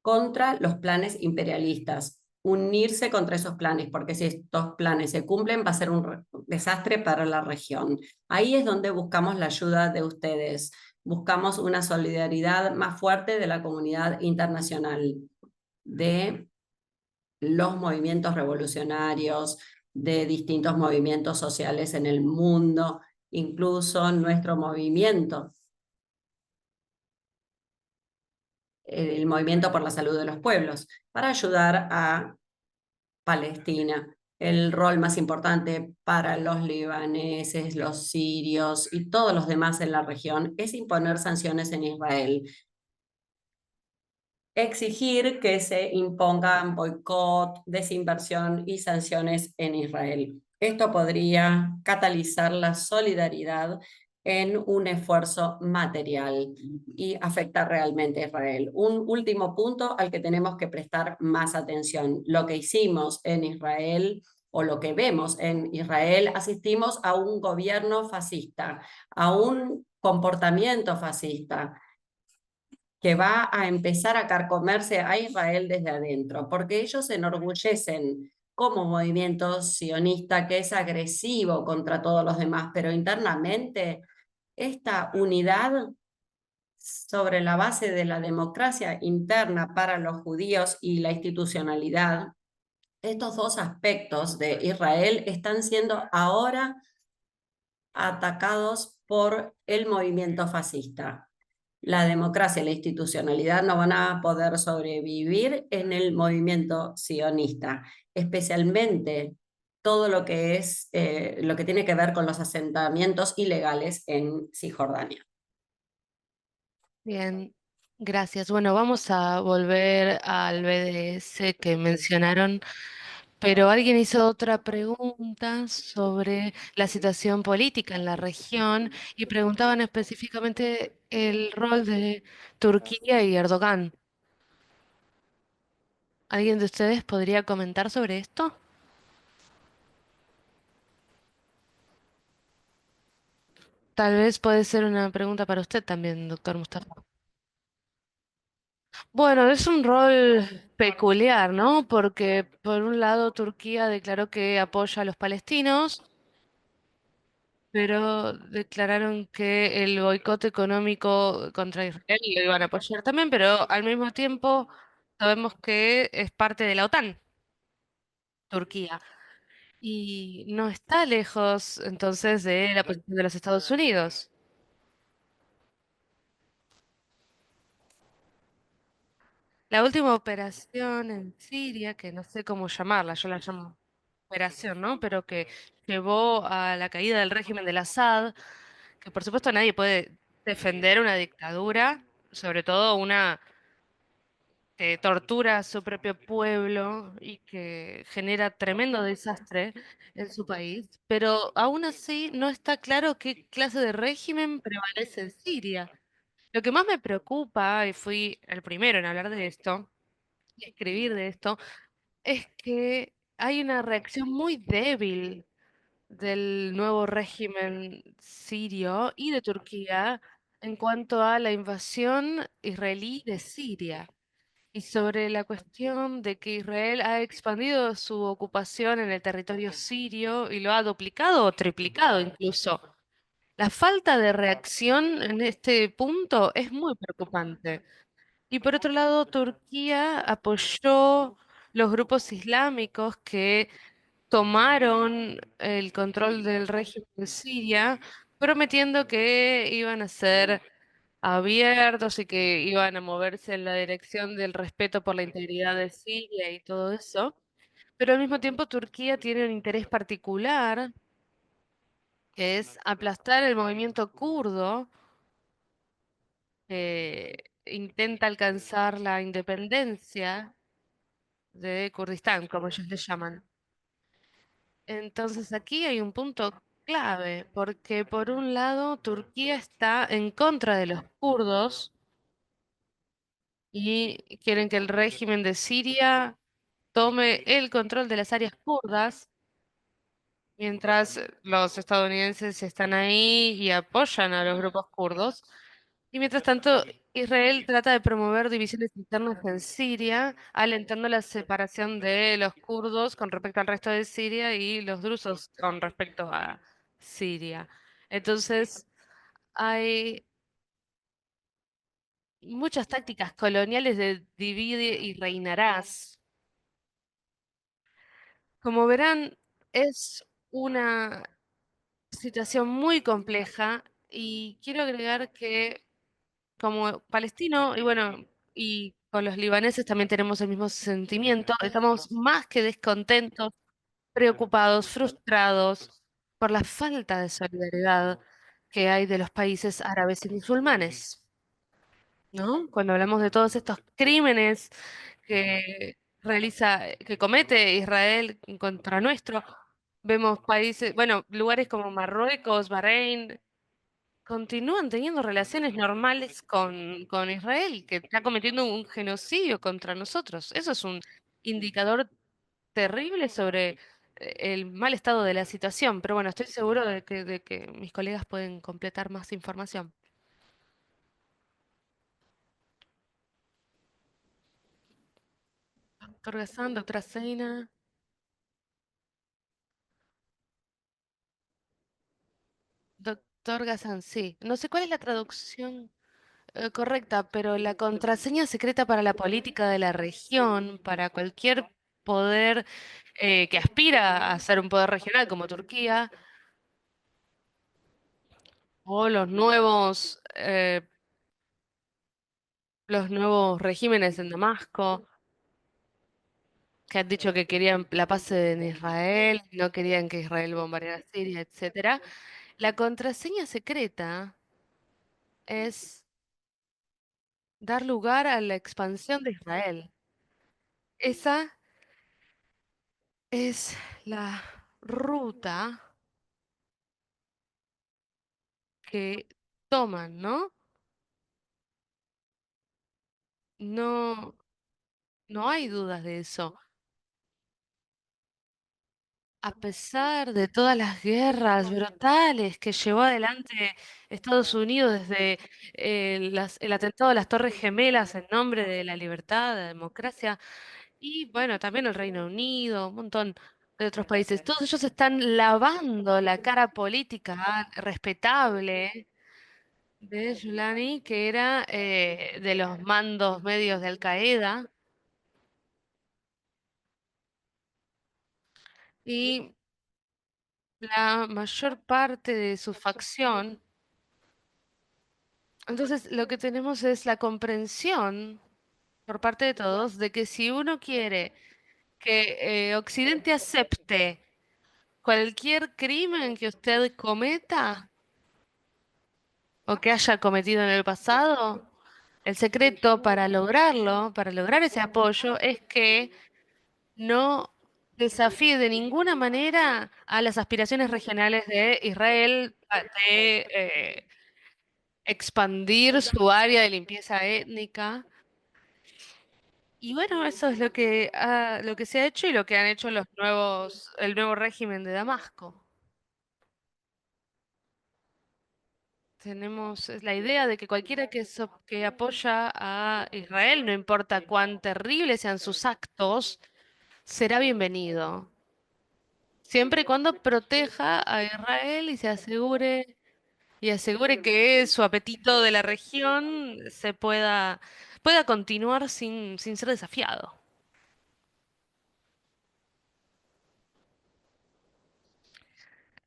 contra los planes imperialistas, unirse contra esos planes, porque si estos planes se cumplen va a ser un desastre para la región. Ahí es donde buscamos la ayuda de ustedes, buscamos una solidaridad más fuerte de la comunidad internacional, de los movimientos revolucionarios, de distintos movimientos sociales en el mundo, incluso nuestro movimiento, el movimiento por la salud de los pueblos, para ayudar a Palestina. El rol más importante para los libaneses, los sirios y todos los demás en la región es imponer sanciones en Israel, exigir que se impongan boicot, desinversión y sanciones en Israel. Esto podría catalizar la solidaridad en un esfuerzo material y afectar realmente a Israel. Un último punto al que tenemos que prestar más atención. Lo que hicimos en Israel o lo que vemos en Israel, asistimos a un gobierno fascista, a un comportamiento fascista que va a empezar a carcomerse a Israel desde adentro, porque ellos se enorgullecen como movimiento sionista que es agresivo contra todos los demás, pero internamente esta unidad sobre la base de la democracia interna para los judíos y la institucionalidad, estos dos aspectos de Israel están siendo ahora atacados por el movimiento fascista. La democracia y la institucionalidad no van a poder sobrevivir en el movimiento sionista, especialmente todo lo que es lo que tiene que ver con los asentamientos ilegales en Cisjordania. Bien, gracias. Bueno, vamos a volver al BDS que mencionaron, pero alguien hizo otra pregunta sobre la situación política en la región y preguntaban específicamente el rol de Turquía y Erdogan. ¿Alguien de ustedes podría comentar sobre esto? Tal vez puede ser una pregunta para usted también, doctor Mustafa. Bueno, es un rol peculiar, ¿no? Porque por un lado Turquía declaró que apoya a los palestinos, pero declararon que el boicot económico contra Israel lo iban a apoyar también, pero al mismo tiempo sabemos que es parte de la OTAN, Turquía, y no está lejos entonces de la posición de los Estados Unidos. La última operación en Siria, que no sé cómo llamarla, yo la llamo operación, ¿no? Pero que llevó a la caída del régimen del Assad, que por supuesto nadie puede defender una dictadura, sobre todo una que tortura a su propio pueblo y que genera tremendo desastre en su país, pero aún así no está claro qué clase de régimen prevalece en Siria. Lo que más me preocupa, y fui el primero en hablar de esto, y escribir de esto, es que hay una reacción muy débil del nuevo régimen sirio y de Turquía en cuanto a la invasión israelí de Siria y sobre la cuestión de que Israel ha expandido su ocupación en el territorio sirio y lo ha duplicado o triplicado incluso. La falta de reacción en este punto es muy preocupante. Y por otro lado, Turquía apoyó los grupos islámicos que tomaron el control del régimen de Siria, prometiendo que iban a ser abiertos y que iban a moverse en la dirección del respeto por la integridad de Siria y todo eso. Pero al mismo tiempo Turquía tiene un interés particular, que es aplastar el movimiento kurdo, que intenta alcanzar la independencia de Kurdistán, como ellos le llaman. Entonces aquí hay un punto clave, porque por un lado Turquía está en contra de los kurdos y quieren que el régimen de Siria tome el control de las áreas kurdas, mientras los estadounidenses están ahí y apoyan a los grupos kurdos. Y mientras tanto, Israel trata de promover divisiones internas en Siria, alentando la separación de los kurdos con respecto al resto de Siria y los drusos con respecto a Siria. Entonces, hay muchas tácticas coloniales de divide y reinarás. Como verán, es una situación muy compleja y quiero agregar que como palestino y bueno, y con los libaneses también tenemos el mismo sentimiento, estamos más que descontentos, preocupados, frustrados por la falta de solidaridad que hay de los países árabes y musulmanes, ¿no? Cuando hablamos de todos estos crímenes que comete Israel contra nuestro, vemos países, bueno, lugares como Marruecos, Bahrein, continúan teniendo relaciones normales con Israel, que está cometiendo un genocidio contra nosotros. Eso es un indicador terrible sobre el mal estado de la situación. Pero bueno, estoy seguro de que mis colegas pueden completar más información. Doctor Gazán, doctora Zeina, doctor Gazán, sí. No sé cuál es la traducción correcta, pero la contraseña secreta para la política de la región, para cualquier poder que aspira a ser un poder regional como Turquía, o los nuevos regímenes en Damasco, que han dicho que querían la paz en Israel, no querían que Israel bombardeara Siria, etcétera. La contraseña secreta es dar lugar a la expansión de Israel. Esa es la ruta que toman, ¿no? No, no hay dudas de eso. A pesar de todas las guerras brutales que llevó adelante Estados Unidos desde el atentado a las Torres Gemelas en nombre de la libertad, la democracia, y bueno, también el Reino Unido, un montón de otros países, todos ellos están lavando la cara política respetable de Yulani, que era de los mandos medios de Al Qaeda. Y la mayor parte de su facción. Entonces, lo que tenemos es la comprensión por parte de todos de que si uno quiere que Occidente acepte cualquier crimen que usted cometa o que haya cometido en el pasado, el secreto para lograrlo, para lograr ese apoyo, es que no desafíe de ninguna manera a las aspiraciones regionales de Israel de expandir su área de limpieza étnica. Y bueno, eso es lo que se ha hecho y lo que han hecho el nuevo régimen de Damasco. Tenemos la idea de que cualquiera que apoya a Israel, no importa cuán terribles sean sus actos, será bienvenido. Siempre y cuando proteja a Israel y asegure que su apetito de la región pueda continuar sin ser desafiado.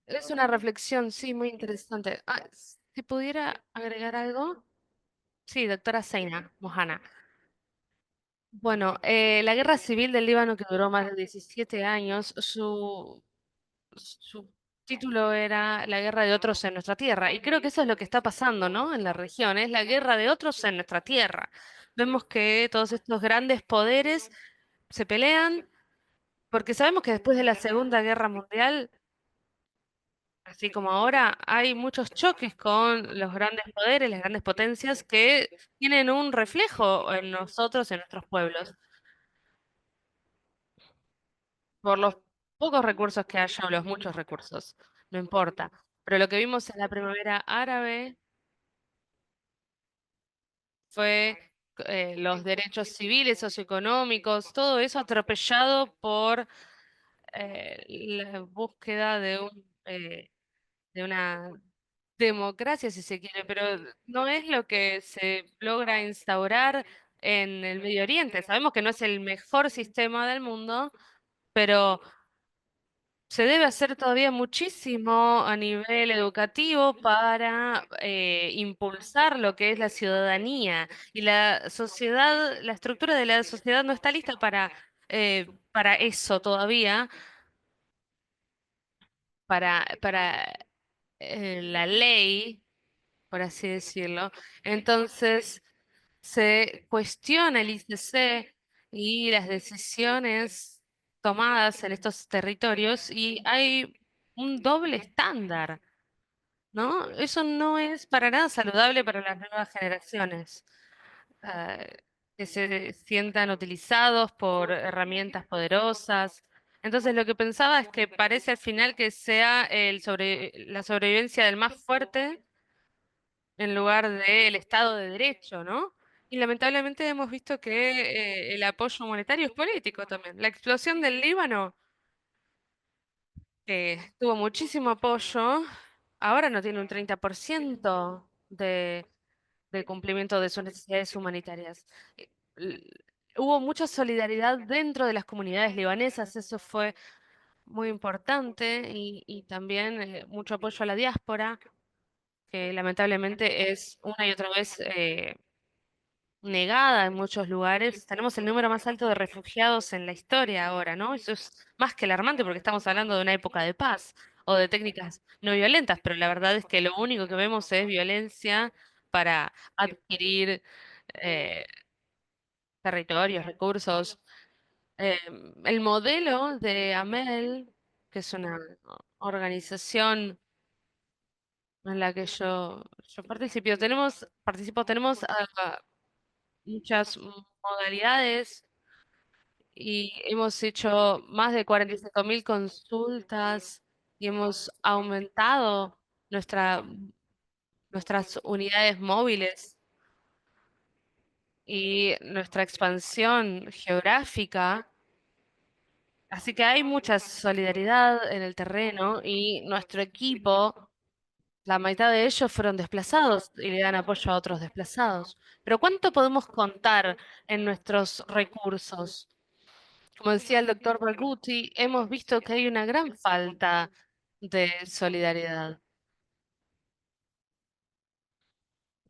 Es una reflexión, sí, muy interesante. Ah, si pudiera agregar algo. Sí, doctora Zeina Mohana. Bueno, la guerra civil del Líbano que duró más de 17 años, su título era La guerra de otros en nuestra tierra. Y creo que eso es lo que está pasando, ¿no? En la región, es la guerra de otros en nuestra tierra. Vemos que todos estos grandes poderes se pelean porque sabemos que después de la Segunda Guerra Mundial, así como ahora, hay muchos choques con los grandes poderes, las grandes potencias que tienen un reflejo en nosotros, en nuestros pueblos. pocos recursos que haya o los muchos recursos, no importa. Pero lo que vimos en la primavera árabe fue los derechos civiles, socioeconómicos, todo eso atropellado por la búsqueda de una democracia, si se quiere, pero no es lo que se logra instaurar en el Medio Oriente. Sabemos que no es el mejor sistema del mundo, pero se debe hacer todavía muchísimo a nivel educativo para impulsar lo que es la ciudadanía. Y la sociedad, la estructura de la sociedad no está lista para eso todavía, para la ley, por así decirlo. Entonces, se cuestiona el ICC y las decisiones tomadas en estos territorios y hay un doble estándar, ¿no? Eso no es para nada saludable para las nuevas generaciones, eh, que se sientan utilizados por herramientas poderosas. Entonces, lo que pensaba es que parece al final que sea la sobrevivencia del más fuerte en lugar del Estado de Derecho, ¿no? Y lamentablemente hemos visto que el apoyo monetario es político también. La explosión del Líbano, que tuvo muchísimo apoyo, ahora no tiene un 30% de cumplimiento de sus necesidades humanitarias. Eh, l- Hubo mucha solidaridad dentro de las comunidades libanesas, eso fue muy importante, y también mucho apoyo a la diáspora, que lamentablemente es una y otra vez negada en muchos lugares. Tenemos el número más alto de refugiados en la historia ahora, ¿no? Eso es más que alarmante porque estamos hablando de una época de paz o de técnicas no violentas, pero la verdad es que lo único que vemos es violencia para adquirir eh, territorios, recursos. Eh, el modelo de AMEL, que es una organización en la que yo tenemos muchas modalidades y hemos hecho más de 45.000 consultas y hemos aumentado nuestra, nuestras unidades móviles y nuestra expansión geográfica. Así que hay mucha solidaridad en el terreno y nuestro equipo, la mitad de ellos fueron desplazados y le dan apoyo a otros desplazados. Pero ¿cuánto podemos contar en nuestros recursos? Como decía el doctor Barghouti, hemos visto que hay una gran falta de solidaridad.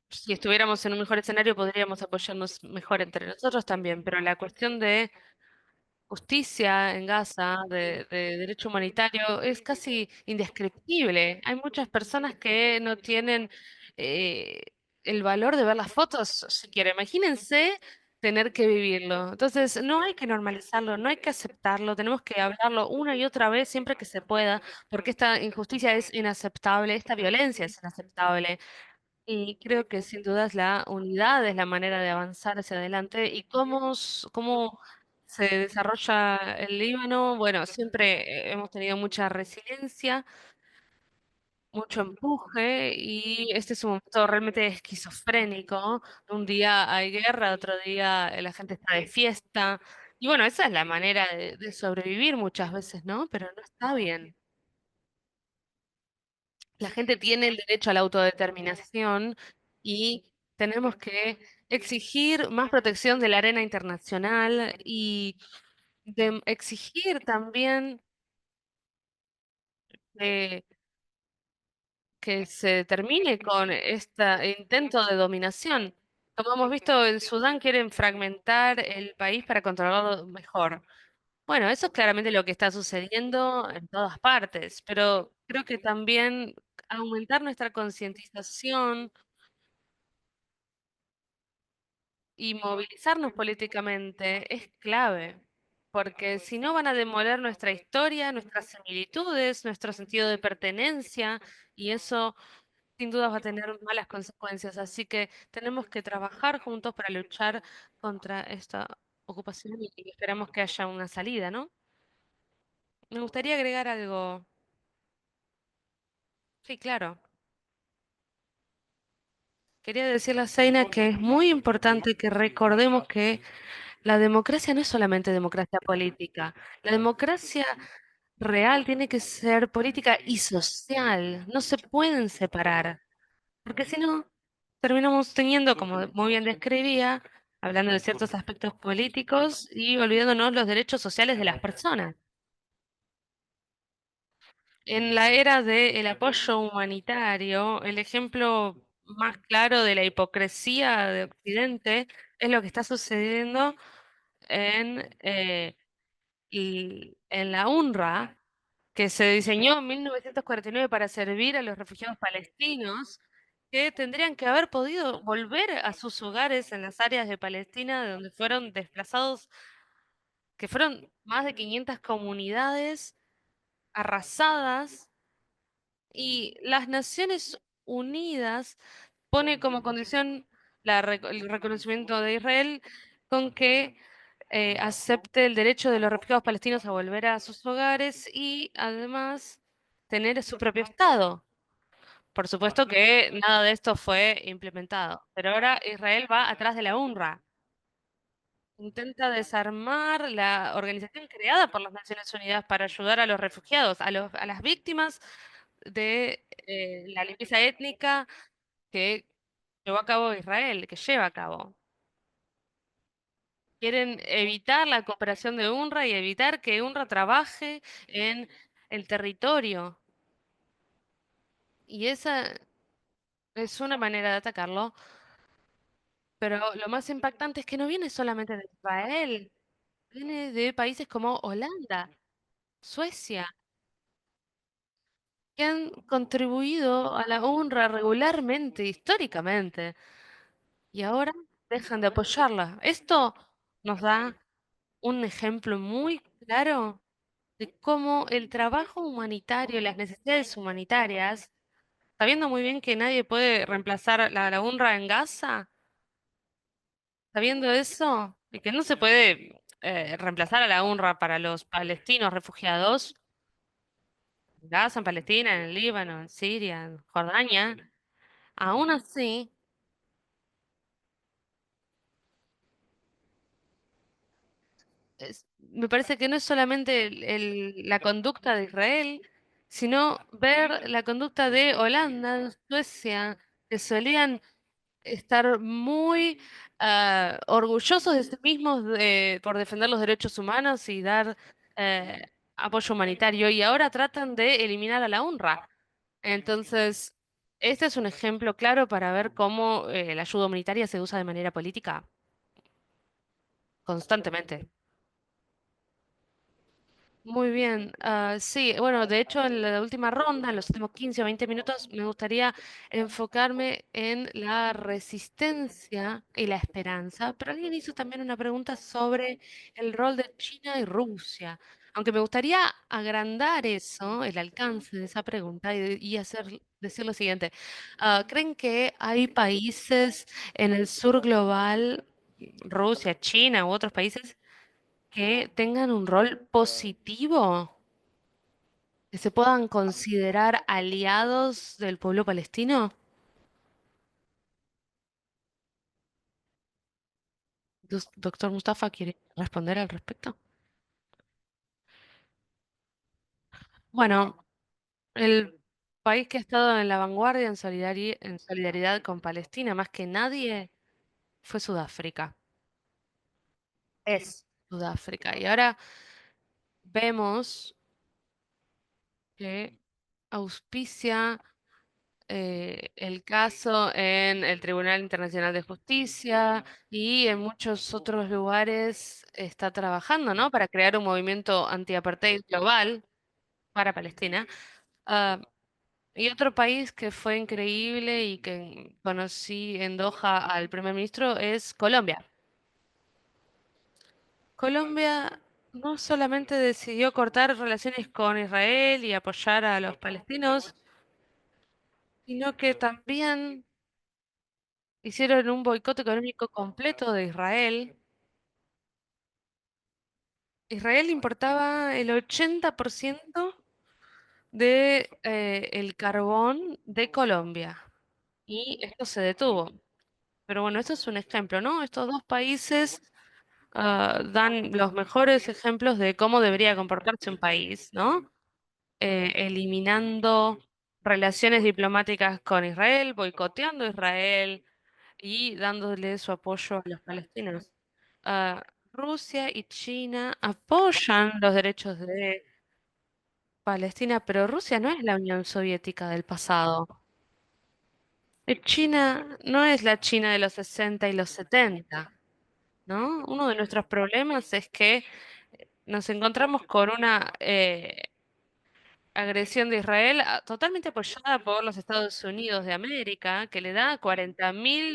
Si estuviéramos en un mejor escenario, podríamos apoyarnos mejor entre nosotros también, pero la cuestión de justicia en Gaza, de derecho humanitario, es casi indescriptible. Hay muchas personas que no tienen eh, el valor de ver las fotos siquiera. Imagínense tener que vivirlo. Entonces, no hay que normalizarlo, no hay que aceptarlo, tenemos que hablarlo una y otra vez siempre que se pueda, porque esta injusticia es inaceptable, esta violencia es inaceptable. Y creo que sin dudas la unidad es la manera de avanzar hacia adelante. ¿Y cómo se desarrolla el Líbano? Bueno, siempre hemos tenido mucha resiliencia, mucho empuje, y este es un momento realmente esquizofrénico. Un día hay guerra, otro día la gente está de fiesta. Y bueno, esa es la manera de sobrevivir muchas veces, ¿no? Pero no está bien. La gente tiene el derecho a la autodeterminación y tenemos que exigir más protección de la arena internacional y exigir también eh, que se termine con este intento de dominación. Como hemos visto, en Sudán quieren fragmentar el país para controlarlo mejor. Bueno, eso es claramente lo que está sucediendo en todas partes, pero creo que también aumentar nuestra concientización y movilizarnos políticamente es clave, porque si no van a demoler nuestra historia, nuestras similitudes, nuestro sentido de pertenencia, y eso sin duda va a tener malas consecuencias. Así que tenemos que trabajar juntos para luchar contra esta ocupación y esperamos que haya una salida, ¿no? Me gustaría agregar algo. Sí, claro. Quería decirle a Zeina que es muy importante que recordemos que la democracia no es solamente democracia política. La democracia real tiene que ser política y social. No se pueden separar. Porque si no, terminamos teniendo, como muy bien describía, hablando de ciertos aspectos políticos y olvidándonos los derechos sociales de las personas. En la era del apoyo humanitario, el ejemplo más claro de la hipocresía de Occidente es lo que está sucediendo en la UNRWA, que se diseñó en 1949 para servir a los refugiados palestinos que tendrían que haber podido volver a sus hogares en las áreas de Palestina de donde fueron desplazados, que fueron más de 500 comunidades arrasadas, y las Naciones Unidas pone como condición el reconocimiento de Israel con que acepte el derecho de los refugiados palestinos a volver a sus hogares y además tener su propio Estado. Por supuesto que nada de esto fue implementado, pero ahora Israel va atrás de la UNRWA. Intenta desarmar la organización creada por las Naciones Unidas para ayudar a los refugiados, a las víctimas de la limpieza étnica que llevó a cabo Israel, que lleva a cabo. Quieren evitar la cooperación de UNRWA y evitar que UNRWA trabaje en el territorio. Y esa es una manera de atacarlo, pero lo más impactante es que no viene solamente de Israel, viene de países como Holanda, Suecia, que han contribuido a la UNRWA regularmente, históricamente, y ahora dejan de apoyarla. Esto nos da un ejemplo muy claro de cómo el trabajo humanitario, las necesidades humanitarias, sabiendo muy bien que nadie puede reemplazar la UNRWA en Gaza, sabiendo eso, y que no se puede reemplazar a la UNRWA para los palestinos refugiados, en Gaza, en Palestina, en el Líbano, en Siria, en Jordania, aún así, me parece que no es solamente la conducta de Israel, sino ver la conducta de Holanda, de Suecia, que solían estar muy orgullosos de sí mismos por defender los derechos humanos y dar eh, apoyo humanitario, y ahora tratan de eliminar a la UNRWA. Entonces, este es un ejemplo claro para ver cómo la ayuda humanitaria se usa de manera política constantemente. Muy bien, sí, bueno, de hecho en la última ronda, en los últimos 15 o 20 minutos, me gustaría enfocarme en la resistencia y la esperanza, pero alguien hizo también una pregunta sobre el rol de China y Rusia, aunque me gustaría agrandar eso, el alcance de esa pregunta decir lo siguiente. ¿Creen que hay países en el sur global, Rusia, China u otros países, que tengan un rol positivo, que se puedan considerar aliados del pueblo palestino? Doctor Mustafa, ¿quiere responder al respecto? Bueno, el país que ha estado en la vanguardia en solidaridad con Palestina más que nadie fue Sudáfrica. Es Sudáfrica. Y ahora vemos que auspicia el caso en el Tribunal Internacional de Justicia y en muchos otros lugares está trabajando, ¿no? Para crear un movimiento anti-apartheid global para Palestina. Ah, y otro país que fue increíble y que conocí en Doha al primer ministro es Colombia. Colombia no solamente decidió cortar relaciones con Israel y apoyar a los palestinos, sino que también hicieron un boicot económico completo de Israel Israel importaba el 80% de el carbón de Colombia y esto se detuvo. Pero bueno, esto es un ejemplo, ¿no? Estos dos países dan los mejores ejemplos de cómo debería comportarse un país, ¿no? Eliminando relaciones diplomáticas con Israel, boicoteando a Israel y dándole su apoyo a los palestinos. Ah, Rusia y China apoyan los derechos de Palestina, pero Rusia no es la Unión Soviética del pasado. China no es la China de los 60 y los 70, ¿no? Uno de nuestros problemas es que nos encontramos con una agresión de Israel totalmente apoyada por los Estados Unidos de América, que le da 40.000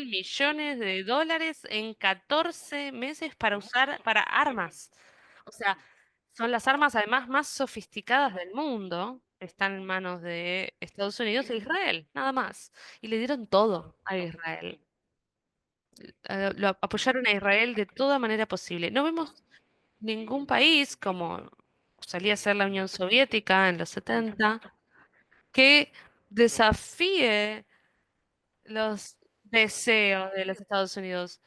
millones de dólares en 14 meses para usar para armas. O sea, son las armas además más sofisticadas del mundo. Están en manos de Estados Unidos e Israel, nada más. Y le dieron todo a Israel. Lo apoyaron a Israel de toda manera posible. No vemos ningún país, como solía ser la Unión Soviética en los 70, que desafíe los deseos de los Estados Unidos.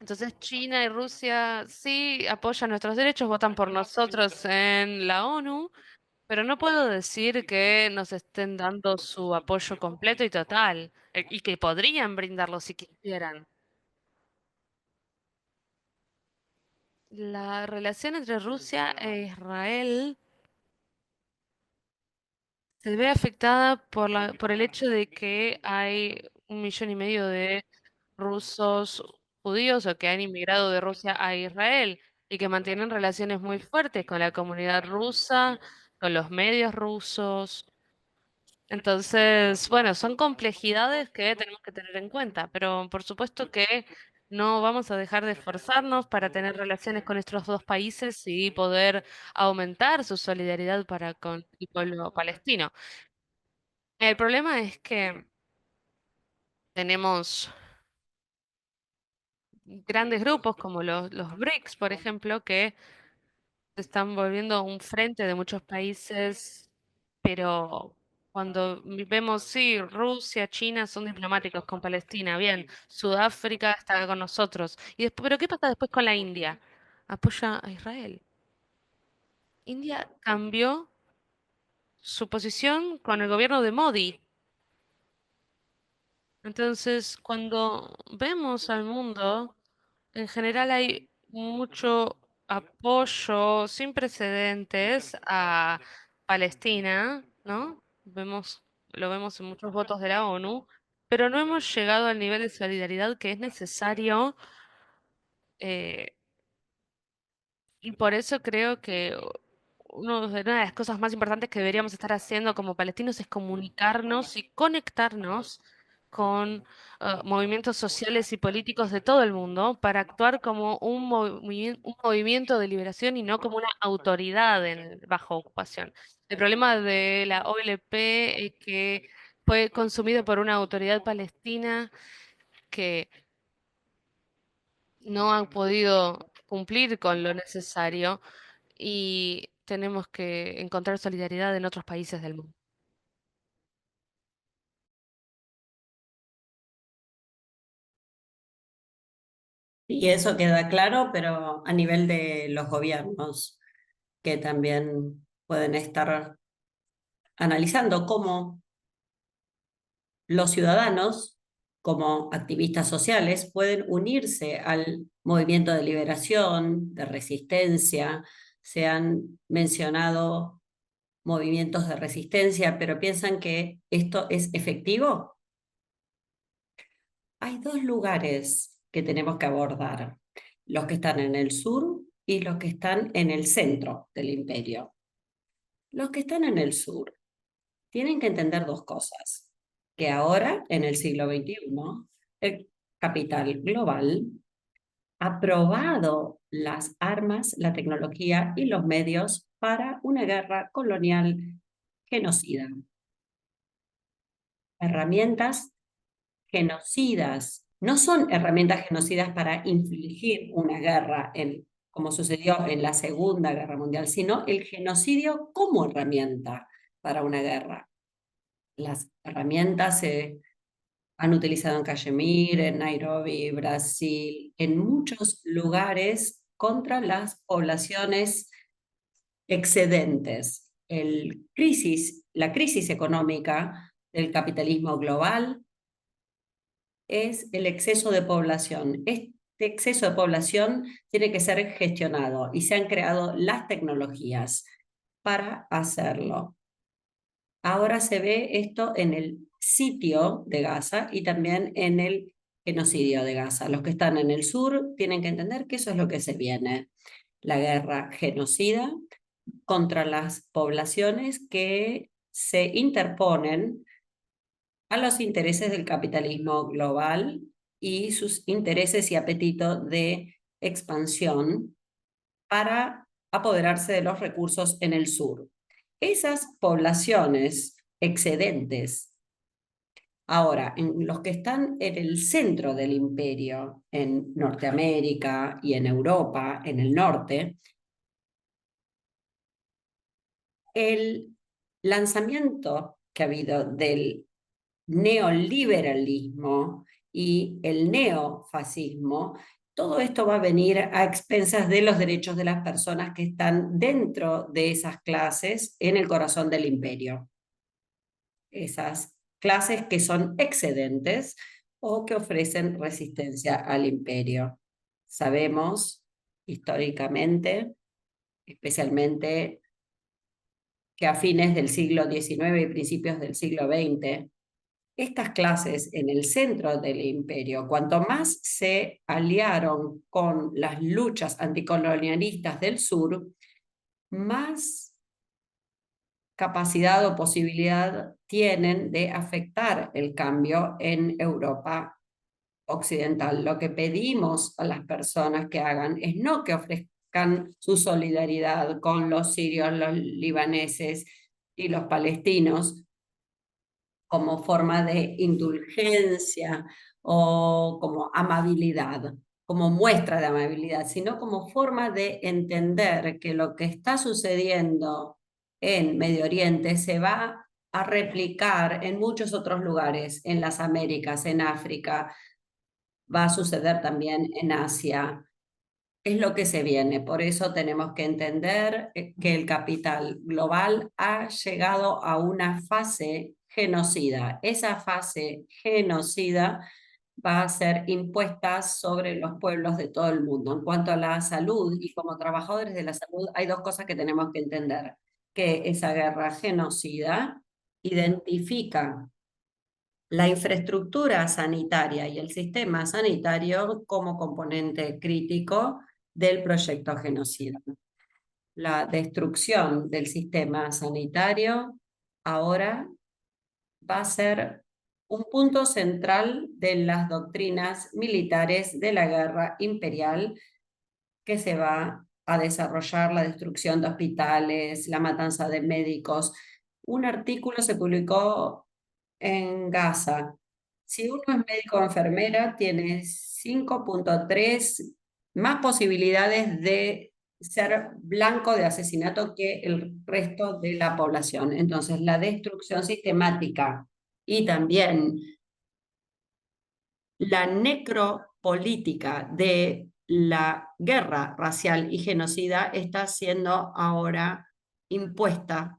Entonces China y Rusia sí apoyan nuestros derechos, votan por nosotros en la ONU, pero no puedo decir que nos estén dando su apoyo completo y total, y que podrían brindarlo si quisieran. La relación entre Rusia e Israel se ve afectada por el hecho de que hay 1,5 millones de rusos judíos o que han inmigrado de Rusia a Israel y que mantienen relaciones muy fuertes con la comunidad rusa, con los medios rusos. Entonces, bueno, son complejidades que tenemos que tener en cuenta, pero por supuesto que no vamos a dejar de esforzarnos para tener relaciones con estos dos países y poder aumentar su solidaridad para con el pueblo palestino. El problema es que tenemos grandes grupos como los BRICS, por ejemplo, que se están volviendo un frente de muchos países, pero cuando vemos, sí, Rusia, China son diplomáticos con Palestina, bien, Sudáfrica está con nosotros. Y después, pero ¿qué pasa después con la India? Apoya a Israel. India cambió su posición con el gobierno de Modi. Entonces, cuando vemos al mundo, en general hay mucho apoyo sin precedentes a Palestina, ¿no? Lo vemos en muchos votos de la ONU, pero no hemos llegado al nivel de solidaridad que es necesario eh, y por eso creo que una de las cosas más importantes que deberíamos estar haciendo como palestinos es comunicarnos y conectarnos con movimientos sociales y políticos de todo el mundo para actuar como un movimiento de liberación y no como una autoridad bajo ocupación. El problema de la OLP es que fue consumido por una autoridad palestina que no han podido cumplir con lo necesario y tenemos que encontrar solidaridad en otros países del mundo. Y eso queda claro, pero a nivel de los gobiernos, que también pueden estar analizando cómo los ciudadanos, como activistas sociales, pueden unirse al movimiento de liberación, de resistencia. Se han mencionado movimientos de resistencia, pero piensan que esto es efectivo. Hay dos lugares que tenemos que abordar, los que están en el sur y los que están en el centro del imperio. Los que están en el sur tienen que entender dos cosas, que ahora, en el siglo XXI, el capital global ha probado las armas, la tecnología y los medios para una guerra colonial genocida. Herramientas genocidas no son herramientas genocidas para infligir una guerra, como sucedió en la Segunda Guerra Mundial, sino el genocidio como herramienta para una guerra. Las herramientas se han utilizado en Kashmir, en Nairobi, Brasil, en muchos lugares contra las poblaciones excedentes. La crisis económica del capitalismo global es el exceso de población. Este exceso de población tiene que ser gestionado y se han creado las tecnologías para hacerlo. Ahora se ve esto en el sitio de Gaza y también en el genocidio de Gaza. Los que están en el sur tienen que entender que eso es lo que se viene. La guerra genocida contra las poblaciones que se interponen a los intereses del capitalismo global y sus intereses y apetito de expansión para apoderarse de los recursos en el sur. Esas poblaciones excedentes, ahora, en los que están en el centro del imperio, en Norteamérica y en Europa, en el norte, el lanzamiento que ha habido del neoliberalismo y el neofascismo, todo esto va a venir a expensas de los derechos de las personas que están dentro de esas clases en el corazón del imperio. Esas clases que son excedentes o que ofrecen resistencia al imperio. Sabemos históricamente, especialmente que a fines del siglo XIX y principios del siglo XX, estas clases en el centro del imperio, cuanto más se aliaron con las luchas anticolonialistas del sur, más capacidad o posibilidad tienen de afectar el cambio en Europa occidental. Lo que pedimos a las personas que hagan es no que ofrezcan su solidaridad con los sirios, los libaneses y los palestinos, como forma de indulgencia o como amabilidad, como muestra de amabilidad, sino como forma de entender que lo que está sucediendo en Medio Oriente se va a replicar en muchos otros lugares, en las Américas, en África, va a suceder también en Asia. Es lo que se viene, por eso tenemos que entender que el capital global ha llegado a una fase genocida. Esa fase genocida va a ser impuesta sobre los pueblos de todo el mundo. En cuanto a la salud y como trabajadores de la salud, hay dos cosas que tenemos que entender, que esa guerra genocida identifica la infraestructura sanitaria y el sistema sanitario como componente crítico del proyecto genocida. La destrucción del sistema sanitario ahora va a ser un punto central de las doctrinas militares de la guerra imperial que se va a desarrollar, la destrucción de hospitales, la matanza de médicos. Un artículo se publicó en Gaza. Si uno es médico o enfermera, tiene 5,3 más posibilidades de ser blanco de asesinato que el resto de la población. Entonces, la destrucción sistemática y también la necropolítica de la guerra racial y genocida está siendo ahora impuesta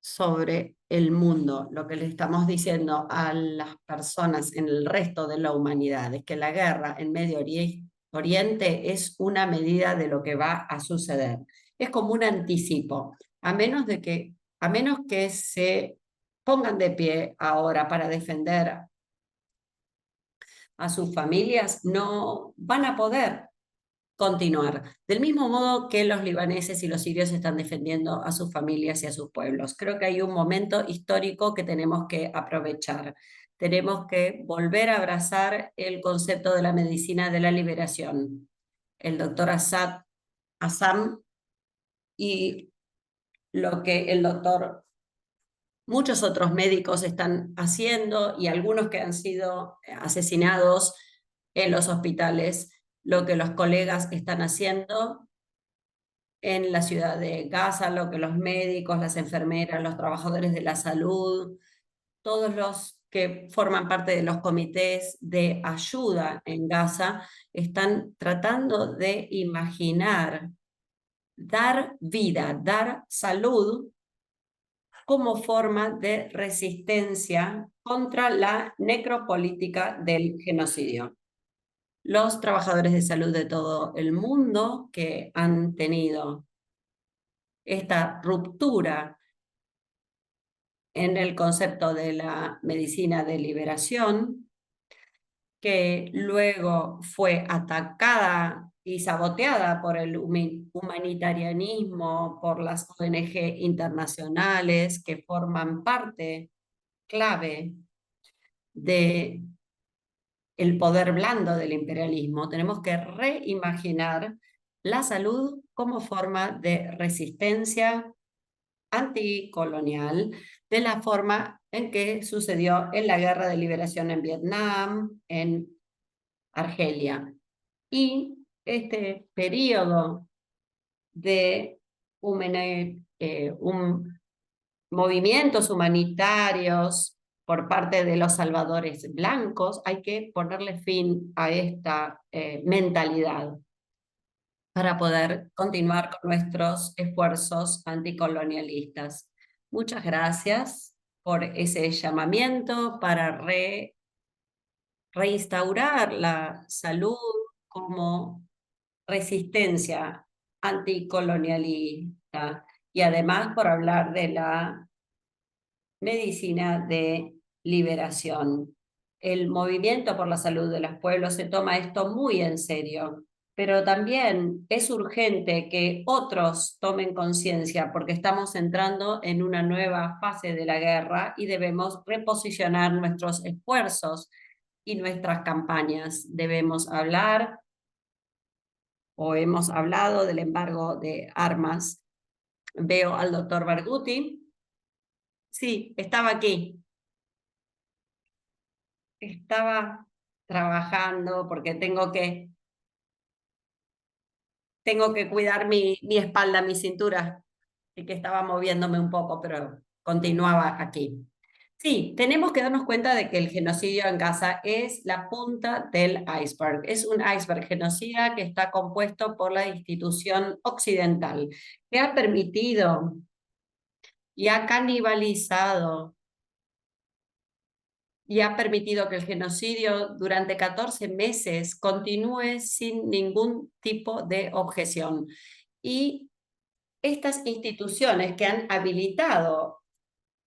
sobre el mundo. Lo que le estamos diciendo a las personas en el resto de la humanidad es que la guerra en Medio Oriente es una medida de lo que va a suceder. Es como un anticipo, a menos que se pongan de pie ahora para defender a sus familias, no van a poder continuar. Del mismo modo que los libaneses y los sirios están defendiendo a sus familias y a sus pueblos. Creo que hay un momento histórico que tenemos que aprovechar. Tenemos que volver a abrazar el concepto de la medicina de la liberación. El doctor Assam y lo que el doctor, muchos otros médicos están haciendo y algunos que han sido asesinados en los hospitales, lo que los colegas están haciendo en la ciudad de Gaza, lo que los médicos, las enfermeras, los trabajadores de la salud, todos los que forman parte de los comités de ayuda en Gaza, están tratando de imaginar dar vida, dar salud como forma de resistencia contra la necropolítica del genocidio. Los trabajadores de salud de todo el mundo que han tenido esta ruptura en el concepto de la medicina de liberación, que luego fue atacada y saboteada por el humanitarianismo, por las ONG internacionales que forman parte clave de el poder blando del imperialismo. Tenemos que reimaginar la salud como forma de resistencia anticolonial, de la forma en que sucedió en la Guerra de Liberación en Vietnam, en Argelia. Y este periodo de movimientos humanitarios por parte de los salvadores blancos, hay que ponerle fin a esta mentalidad para poder continuar con nuestros esfuerzos anticolonialistas. Muchas gracias por ese llamamiento para reinstaurar la salud como resistencia anticolonialista y además por hablar de la medicina de liberación. El movimiento por la salud de los pueblos se toma esto muy en serio, pero también es urgente que otros tomen conciencia porque estamos entrando en una nueva fase de la guerra y debemos reposicionar nuestros esfuerzos y nuestras campañas. Debemos hablar o hemos hablado del embargo de armas. Veo al doctor Barghouti. Sí, estaba aquí. Estaba trabajando porque tengo que cuidar mi espalda, mi cintura, y que estaba moviéndome un poco, pero continuaba aquí. Sí, tenemos que darnos cuenta de que el genocidio en Gaza es la punta del iceberg. Es un iceberg genocida que está compuesto por la institución occidental, que ha permitido y ha canibalizado y ha permitido que el genocidio durante 14 meses continúe sin ningún tipo de objeción. Y estas instituciones que han habilitado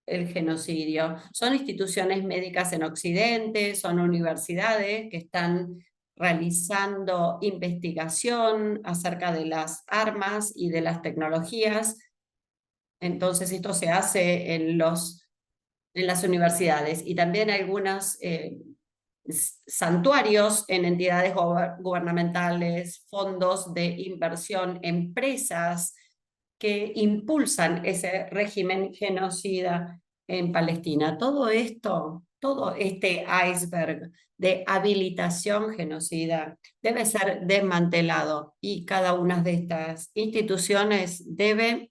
el genocidio son instituciones médicas en Occidente, son universidades que están realizando investigación acerca de las armas y de las tecnologías. Entonces esto se hace en las universidades y también algunos santuarios en entidades gubernamentales, fondos de inversión, empresas que impulsan ese régimen genocida en Palestina. Todo esto, todo este iceberg de habilitación genocida debe ser desmantelado y cada una de estas instituciones debe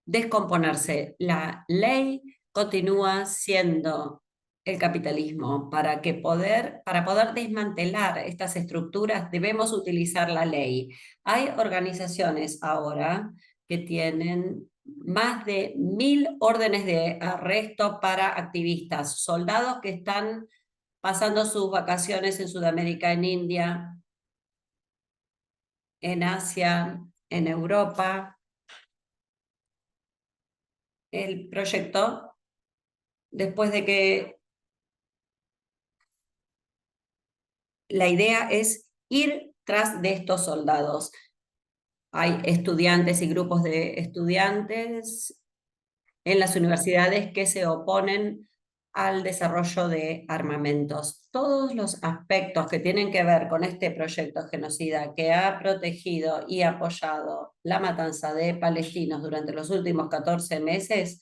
descomponerse. La ley continúa siendo el capitalismo. Para poder desmantelar estas estructuras debemos utilizar la ley. Hay organizaciones ahora que tienen más de 1000 órdenes de arresto para activistas, soldados que están pasando sus vacaciones en Sudamérica, en India, en Asia, en Europa. El proyecto, después de que la idea es ir tras de estos soldados. Hay estudiantes y grupos de estudiantes en las universidades que se oponen al desarrollo de armamentos. Todos los aspectos que tienen que ver con este proyecto genocida que ha protegido y apoyado la matanza de palestinos durante los últimos 14 meses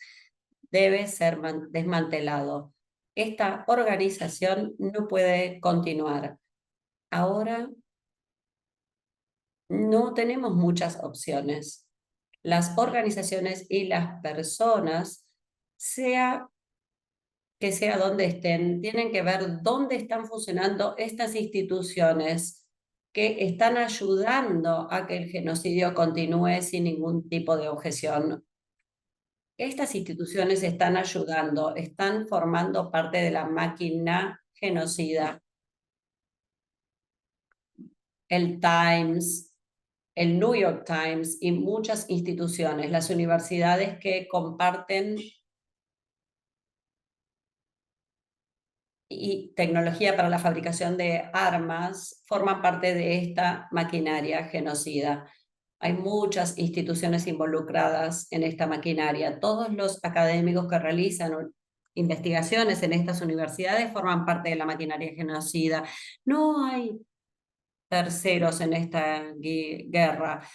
debe ser desmantelado. esta organización no puede continuar. Ahora no tenemos muchas opciones. Las organizaciones y las personas, sea que sea donde estén, tienen que ver dónde están funcionando estas instituciones que están ayudando a que el genocidio continúe sin ningún tipo de objeción. Estas instituciones están ayudando, están formando parte de la máquina genocida. El Times, el New York Times y muchas instituciones, las universidades que comparten y tecnología para la fabricación de armas forman parte de esta maquinaria genocida. Hay muchas instituciones involucradas en esta maquinaria. Todos los académicos que realizan investigaciones en estas universidades forman parte de la maquinaria genocida. No hay terceros en esta guerra.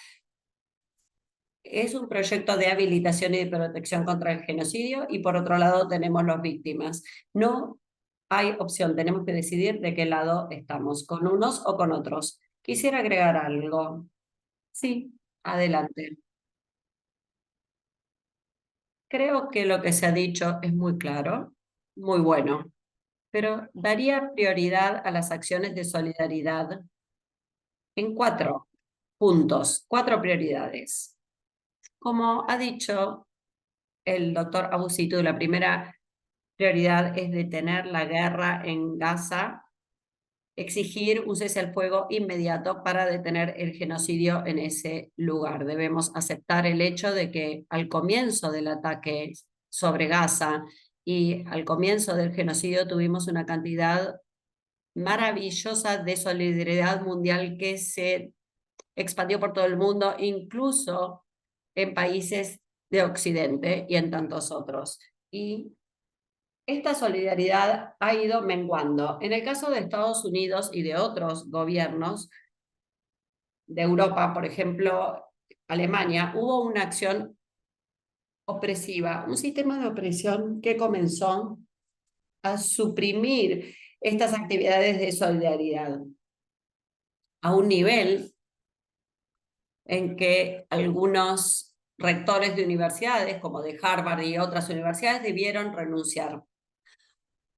Es un proyecto de habilitación y de protección contra el genocidio y por otro lado tenemos las víctimas. No hay opción, tenemos que decidir de qué lado estamos, con unos o con otros. Quisiera agregar algo. Sí, adelante. Creo que lo que se ha dicho es muy claro, muy bueno, pero daría prioridad a las acciones de solidaridad en 4 puntos, 4 prioridades. Como ha dicho el doctor Abusitu, la primera prioridad es detener la guerra en Gaza, exigir un cese al fuego inmediato para detener el genocidio en ese lugar. Debemos aceptar el hecho de que al comienzo del ataque sobre Gaza y al comienzo del genocidio tuvimos una cantidad maravillosa de solidaridad mundial que se expandió por todo el mundo, incluso en países de Occidente y en tantos otros. Y esta solidaridad ha ido menguando. En el caso de Estados Unidos y de otros gobiernos de Europa, por ejemplo, Alemania, hubo una acción opresiva, un sistema de opresión que comenzó a suprimir estas actividades de solidaridad a un nivel en que algunos rectores de universidades, como de Harvard y otras universidades, debieron renunciar.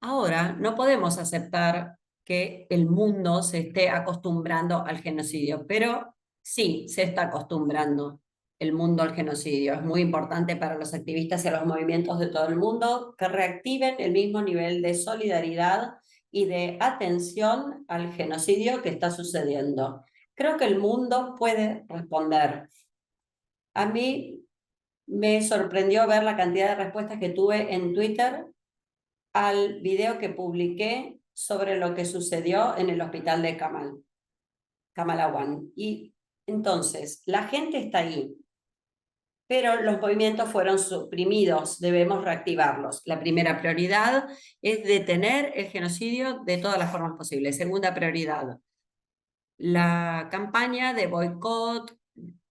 Ahora no podemos aceptar que el mundo se esté acostumbrando al genocidio, pero sí se está acostumbrando el mundo al genocidio. Es muy importante para los activistas y a los movimientos de todo el mundo que reactiven el mismo nivel de solidaridad y de atención al genocidio que está sucediendo. Creo que el mundo puede responder. A mí me sorprendió ver la cantidad de respuestas que tuve en Twitter al video que publiqué sobre lo que sucedió en el hospital de Kamal Awan. Y entonces, la gente está ahí, pero los movimientos fueron suprimidos, debemos reactivarlos. La primera prioridad es detener el genocidio de todas las formas posibles. Segunda prioridad, la campaña de boicot,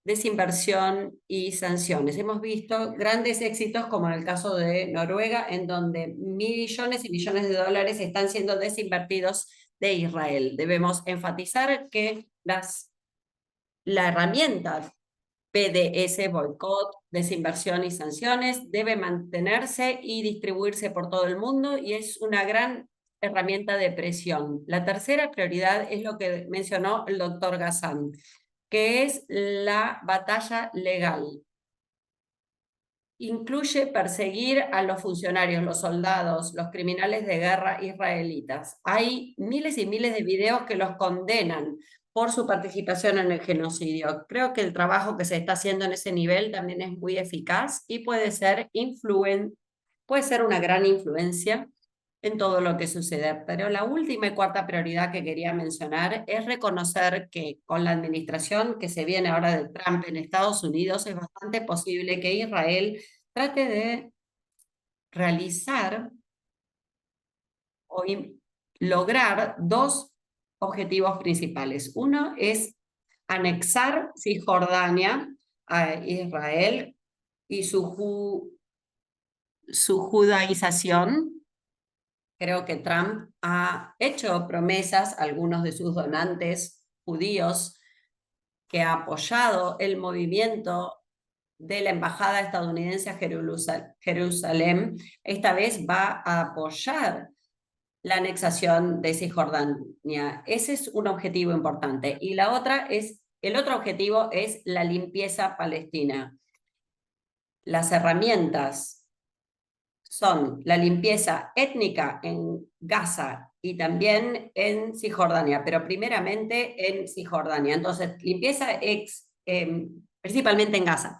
desinversión y sanciones. Hemos visto grandes éxitos como en el caso de Noruega, en donde millones y millones de dólares están siendo desinvertidos de Israel. Debemos enfatizar que la herramienta PDS, boicot, desinversión y sanciones, debe mantenerse y distribuirse por todo el mundo y es una gran herramienta de presión. La tercera prioridad es lo que mencionó el doctor Ghassan, que es la batalla legal. Incluye perseguir a los funcionarios, los soldados, los criminales de guerra israelitas. Hay miles y miles de videos que los condenan por su participación en el genocidio. Creo que el trabajo que se está haciendo en ese nivel también es muy eficaz y puede ser una gran influencia en todo lo que sucede. Pero la última y cuarta prioridad que quería mencionar es reconocer que con la administración que se viene ahora de Trump en Estados Unidos es bastante posible que Israel trate de realizar o lograr 2 objetivos principales. Uno es anexar Cisjordania a Israel y su judaización, Creo que Trump ha hecho promesas a algunos de sus donantes judíos, que ha apoyado el movimiento de la embajada estadounidense a Jerusalén. Esta vez va a apoyar la anexación de Cisjordania. Ese es un objetivo importante. Y el otro objetivo es la limpieza palestina. Las herramientas son la limpieza étnica en Gaza y también en Cisjordania, pero primeramente en Cisjordania. Entonces, principalmente en Gaza.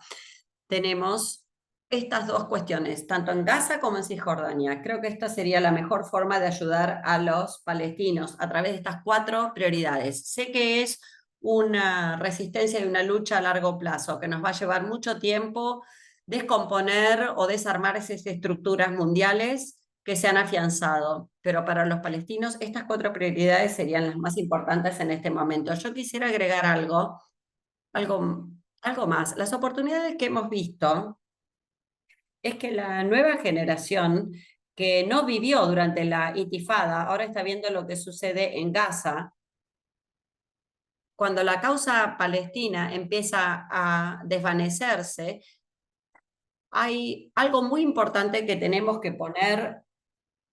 Tenemos estas dos cuestiones, tanto en Gaza como en Cisjordania. Creo que esta sería la mejor forma de ayudar a los palestinos a través de estas 4 prioridades. Sé que es una resistencia y una lucha a largo plazo, que nos va a llevar mucho tiempo descomponer o desarmar esas estructuras mundiales que se han afianzado. Pero para los palestinos estas 4 prioridades serían las más importantes en este momento. Yo quisiera agregar algo, algo más. Las oportunidades que hemos visto es que la nueva generación que no vivió durante la intifada, ahora está viendo lo que sucede en Gaza. Cuando la causa palestina empieza a desvanecerse, hay algo muy importante que tenemos que poner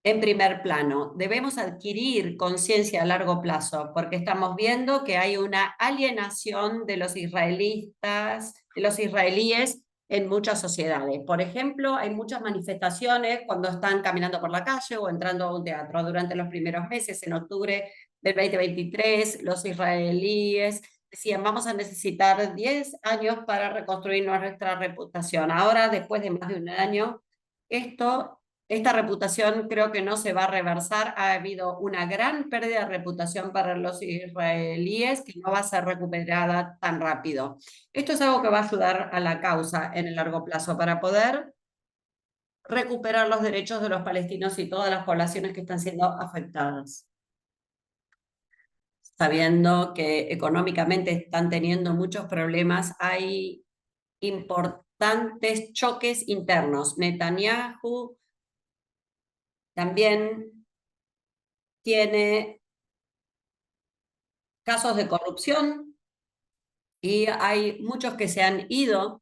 en primer plano. Debemos adquirir conciencia a largo plazo, porque estamos viendo que hay una alienación de los israelitas, de los israelíes en muchas sociedades. Por ejemplo, hay muchas manifestaciones cuando están caminando por la calle o entrando a un teatro. Durante los primeros meses, en octubre del 2023, los israelíes decían, vamos a necesitar 10 años para reconstruir nuestra reputación. Ahora, después de más de un año, esta reputación creo que no se va a reversar. Ha habido una gran pérdida de reputación para los israelíes que no va a ser recuperada tan rápido. Esto es algo que va a ayudar a la causa en el largo plazo para poder recuperar los derechos de los palestinos y todas las poblaciones que están siendo afectadas, sabiendo que económicamente están teniendo muchos problemas. Hay importantes choques internos. Netanyahu también tiene casos de corrupción y hay muchos que se han ido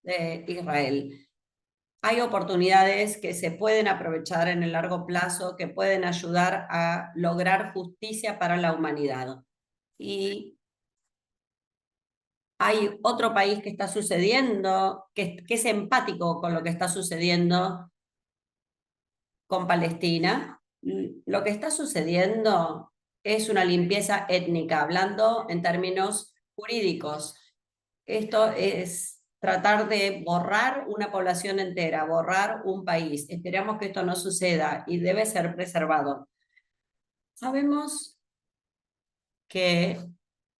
de Israel. Hay oportunidades que se pueden aprovechar en el largo plazo, que pueden ayudar a lograr justicia para la humanidad. Y hay otro país que está sucediendo, que es empático con lo que está sucediendo con Palestina. Lo que está sucediendo es una limpieza étnica, hablando en términos jurídicos. Esto es tratar de borrar una población entera, borrar un país. Esperamos que esto no suceda y debe ser preservado. Sabemos que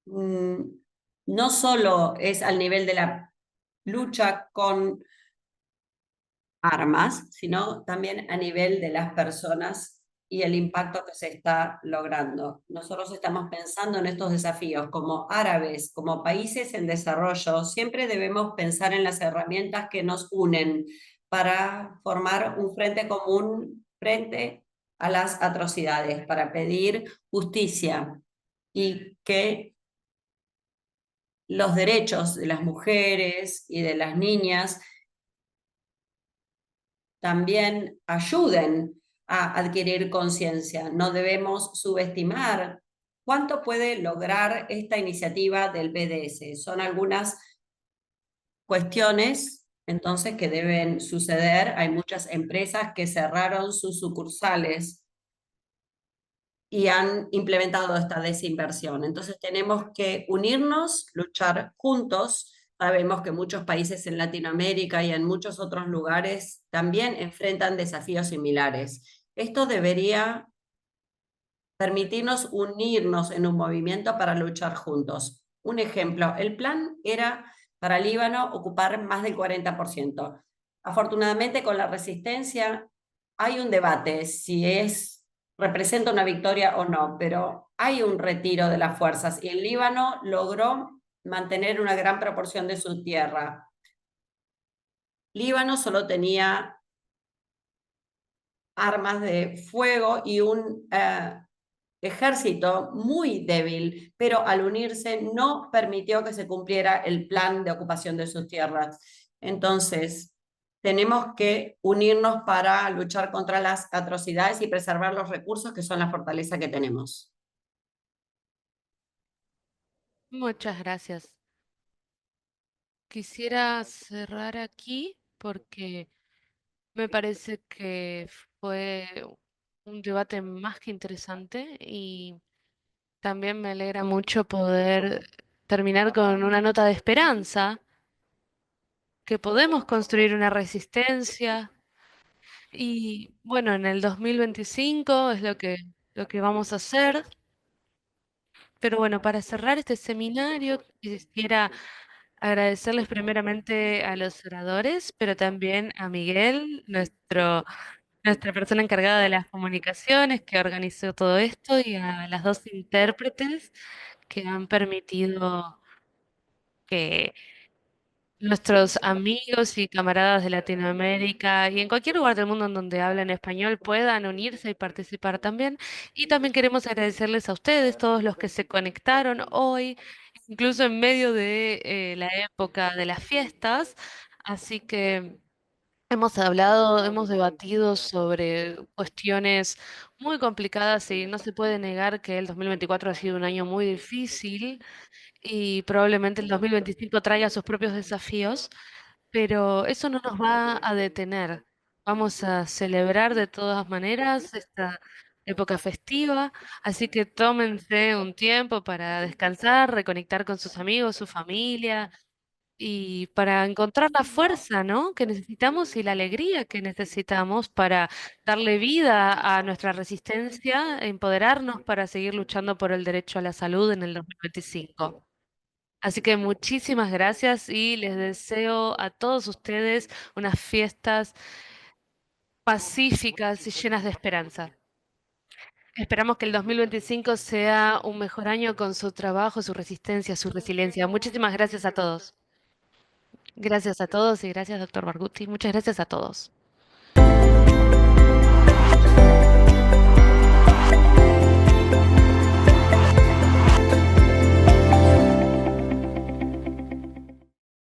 no solo es al nivel de la lucha con armas, sino también a nivel de las personas y el impacto que se está logrando. Nosotros estamos pensando en estos desafíos como árabes, como países en desarrollo. Siempre debemos pensar en las herramientas que nos unen para formar un frente común frente a las atrocidades, para pedir justicia y que los derechos de las mujeres y de las niñas también ayuden a adquirir conciencia. No debemos subestimar cuánto puede lograr esta iniciativa del BDS. Son algunas cuestiones entonces que deben suceder. Hay muchas empresas que cerraron sus sucursales y han implementado esta desinversión. Entonces tenemos que unirnos, luchar juntos. Sabemos que muchos países en Latinoamérica y en muchos otros lugares también enfrentan desafíos similares. Esto debería permitirnos unirnos en un movimiento para luchar juntos. Un ejemplo, el plan era para Líbano ocupar más del 40%. Afortunadamente, con la resistencia hay un debate si representa una victoria o no, pero hay un retiro de las fuerzas y el Líbano logró mantener una gran proporción de su tierra. Líbano solo tenía armas de fuego y un ejército muy débil, pero al unirse no permitió que se cumpliera el plan de ocupación de sus tierras. Entonces, tenemos que unirnos para luchar contra las atrocidades y preservar los recursos que son la fortaleza que tenemos. Muchas gracias. Quisiera cerrar aquí porque me parece que fue un debate más que interesante y también me alegra mucho poder terminar con una nota de esperanza, que podemos construir una resistencia y bueno, en el 2025 es lo que vamos a hacer. Pero bueno, para cerrar este seminario, quisiera agradecerles primeramente a los oradores, pero también a Miguel, nuestra persona encargada de las comunicaciones, que organizó todo esto, y a las dos intérpretes que han permitido que nuestros amigos y camaradas de Latinoamérica y en cualquier lugar del mundo en donde hablan español puedan unirse y participar también. Y también queremos agradecerles a ustedes, todos los que se conectaron hoy, incluso en medio de la época de las fiestas. Así que hemos hablado, hemos debatido sobre cuestiones muy complicadas y no se puede negar que el 2024 ha sido un año muy difícil y probablemente el 2025 traiga sus propios desafíos, pero eso no nos va a detener. Vamos a celebrar de todas maneras esta época festiva, así que tómense un tiempo para descansar, reconectar con sus amigos, su familia y para encontrar la fuerza, ¿no?, que necesitamos y la alegría que necesitamos para darle vida a nuestra resistencia, e empoderarnos para seguir luchando por el derecho a la salud en el 2025. Así que muchísimas gracias y les deseo a todos ustedes unas fiestas pacíficas y llenas de esperanza. Esperamos que el 2025 sea un mejor año con su trabajo, su resistencia, su resiliencia. Muchísimas gracias a todos. Gracias a todos y gracias, doctor Barguti. Muchas gracias a todos.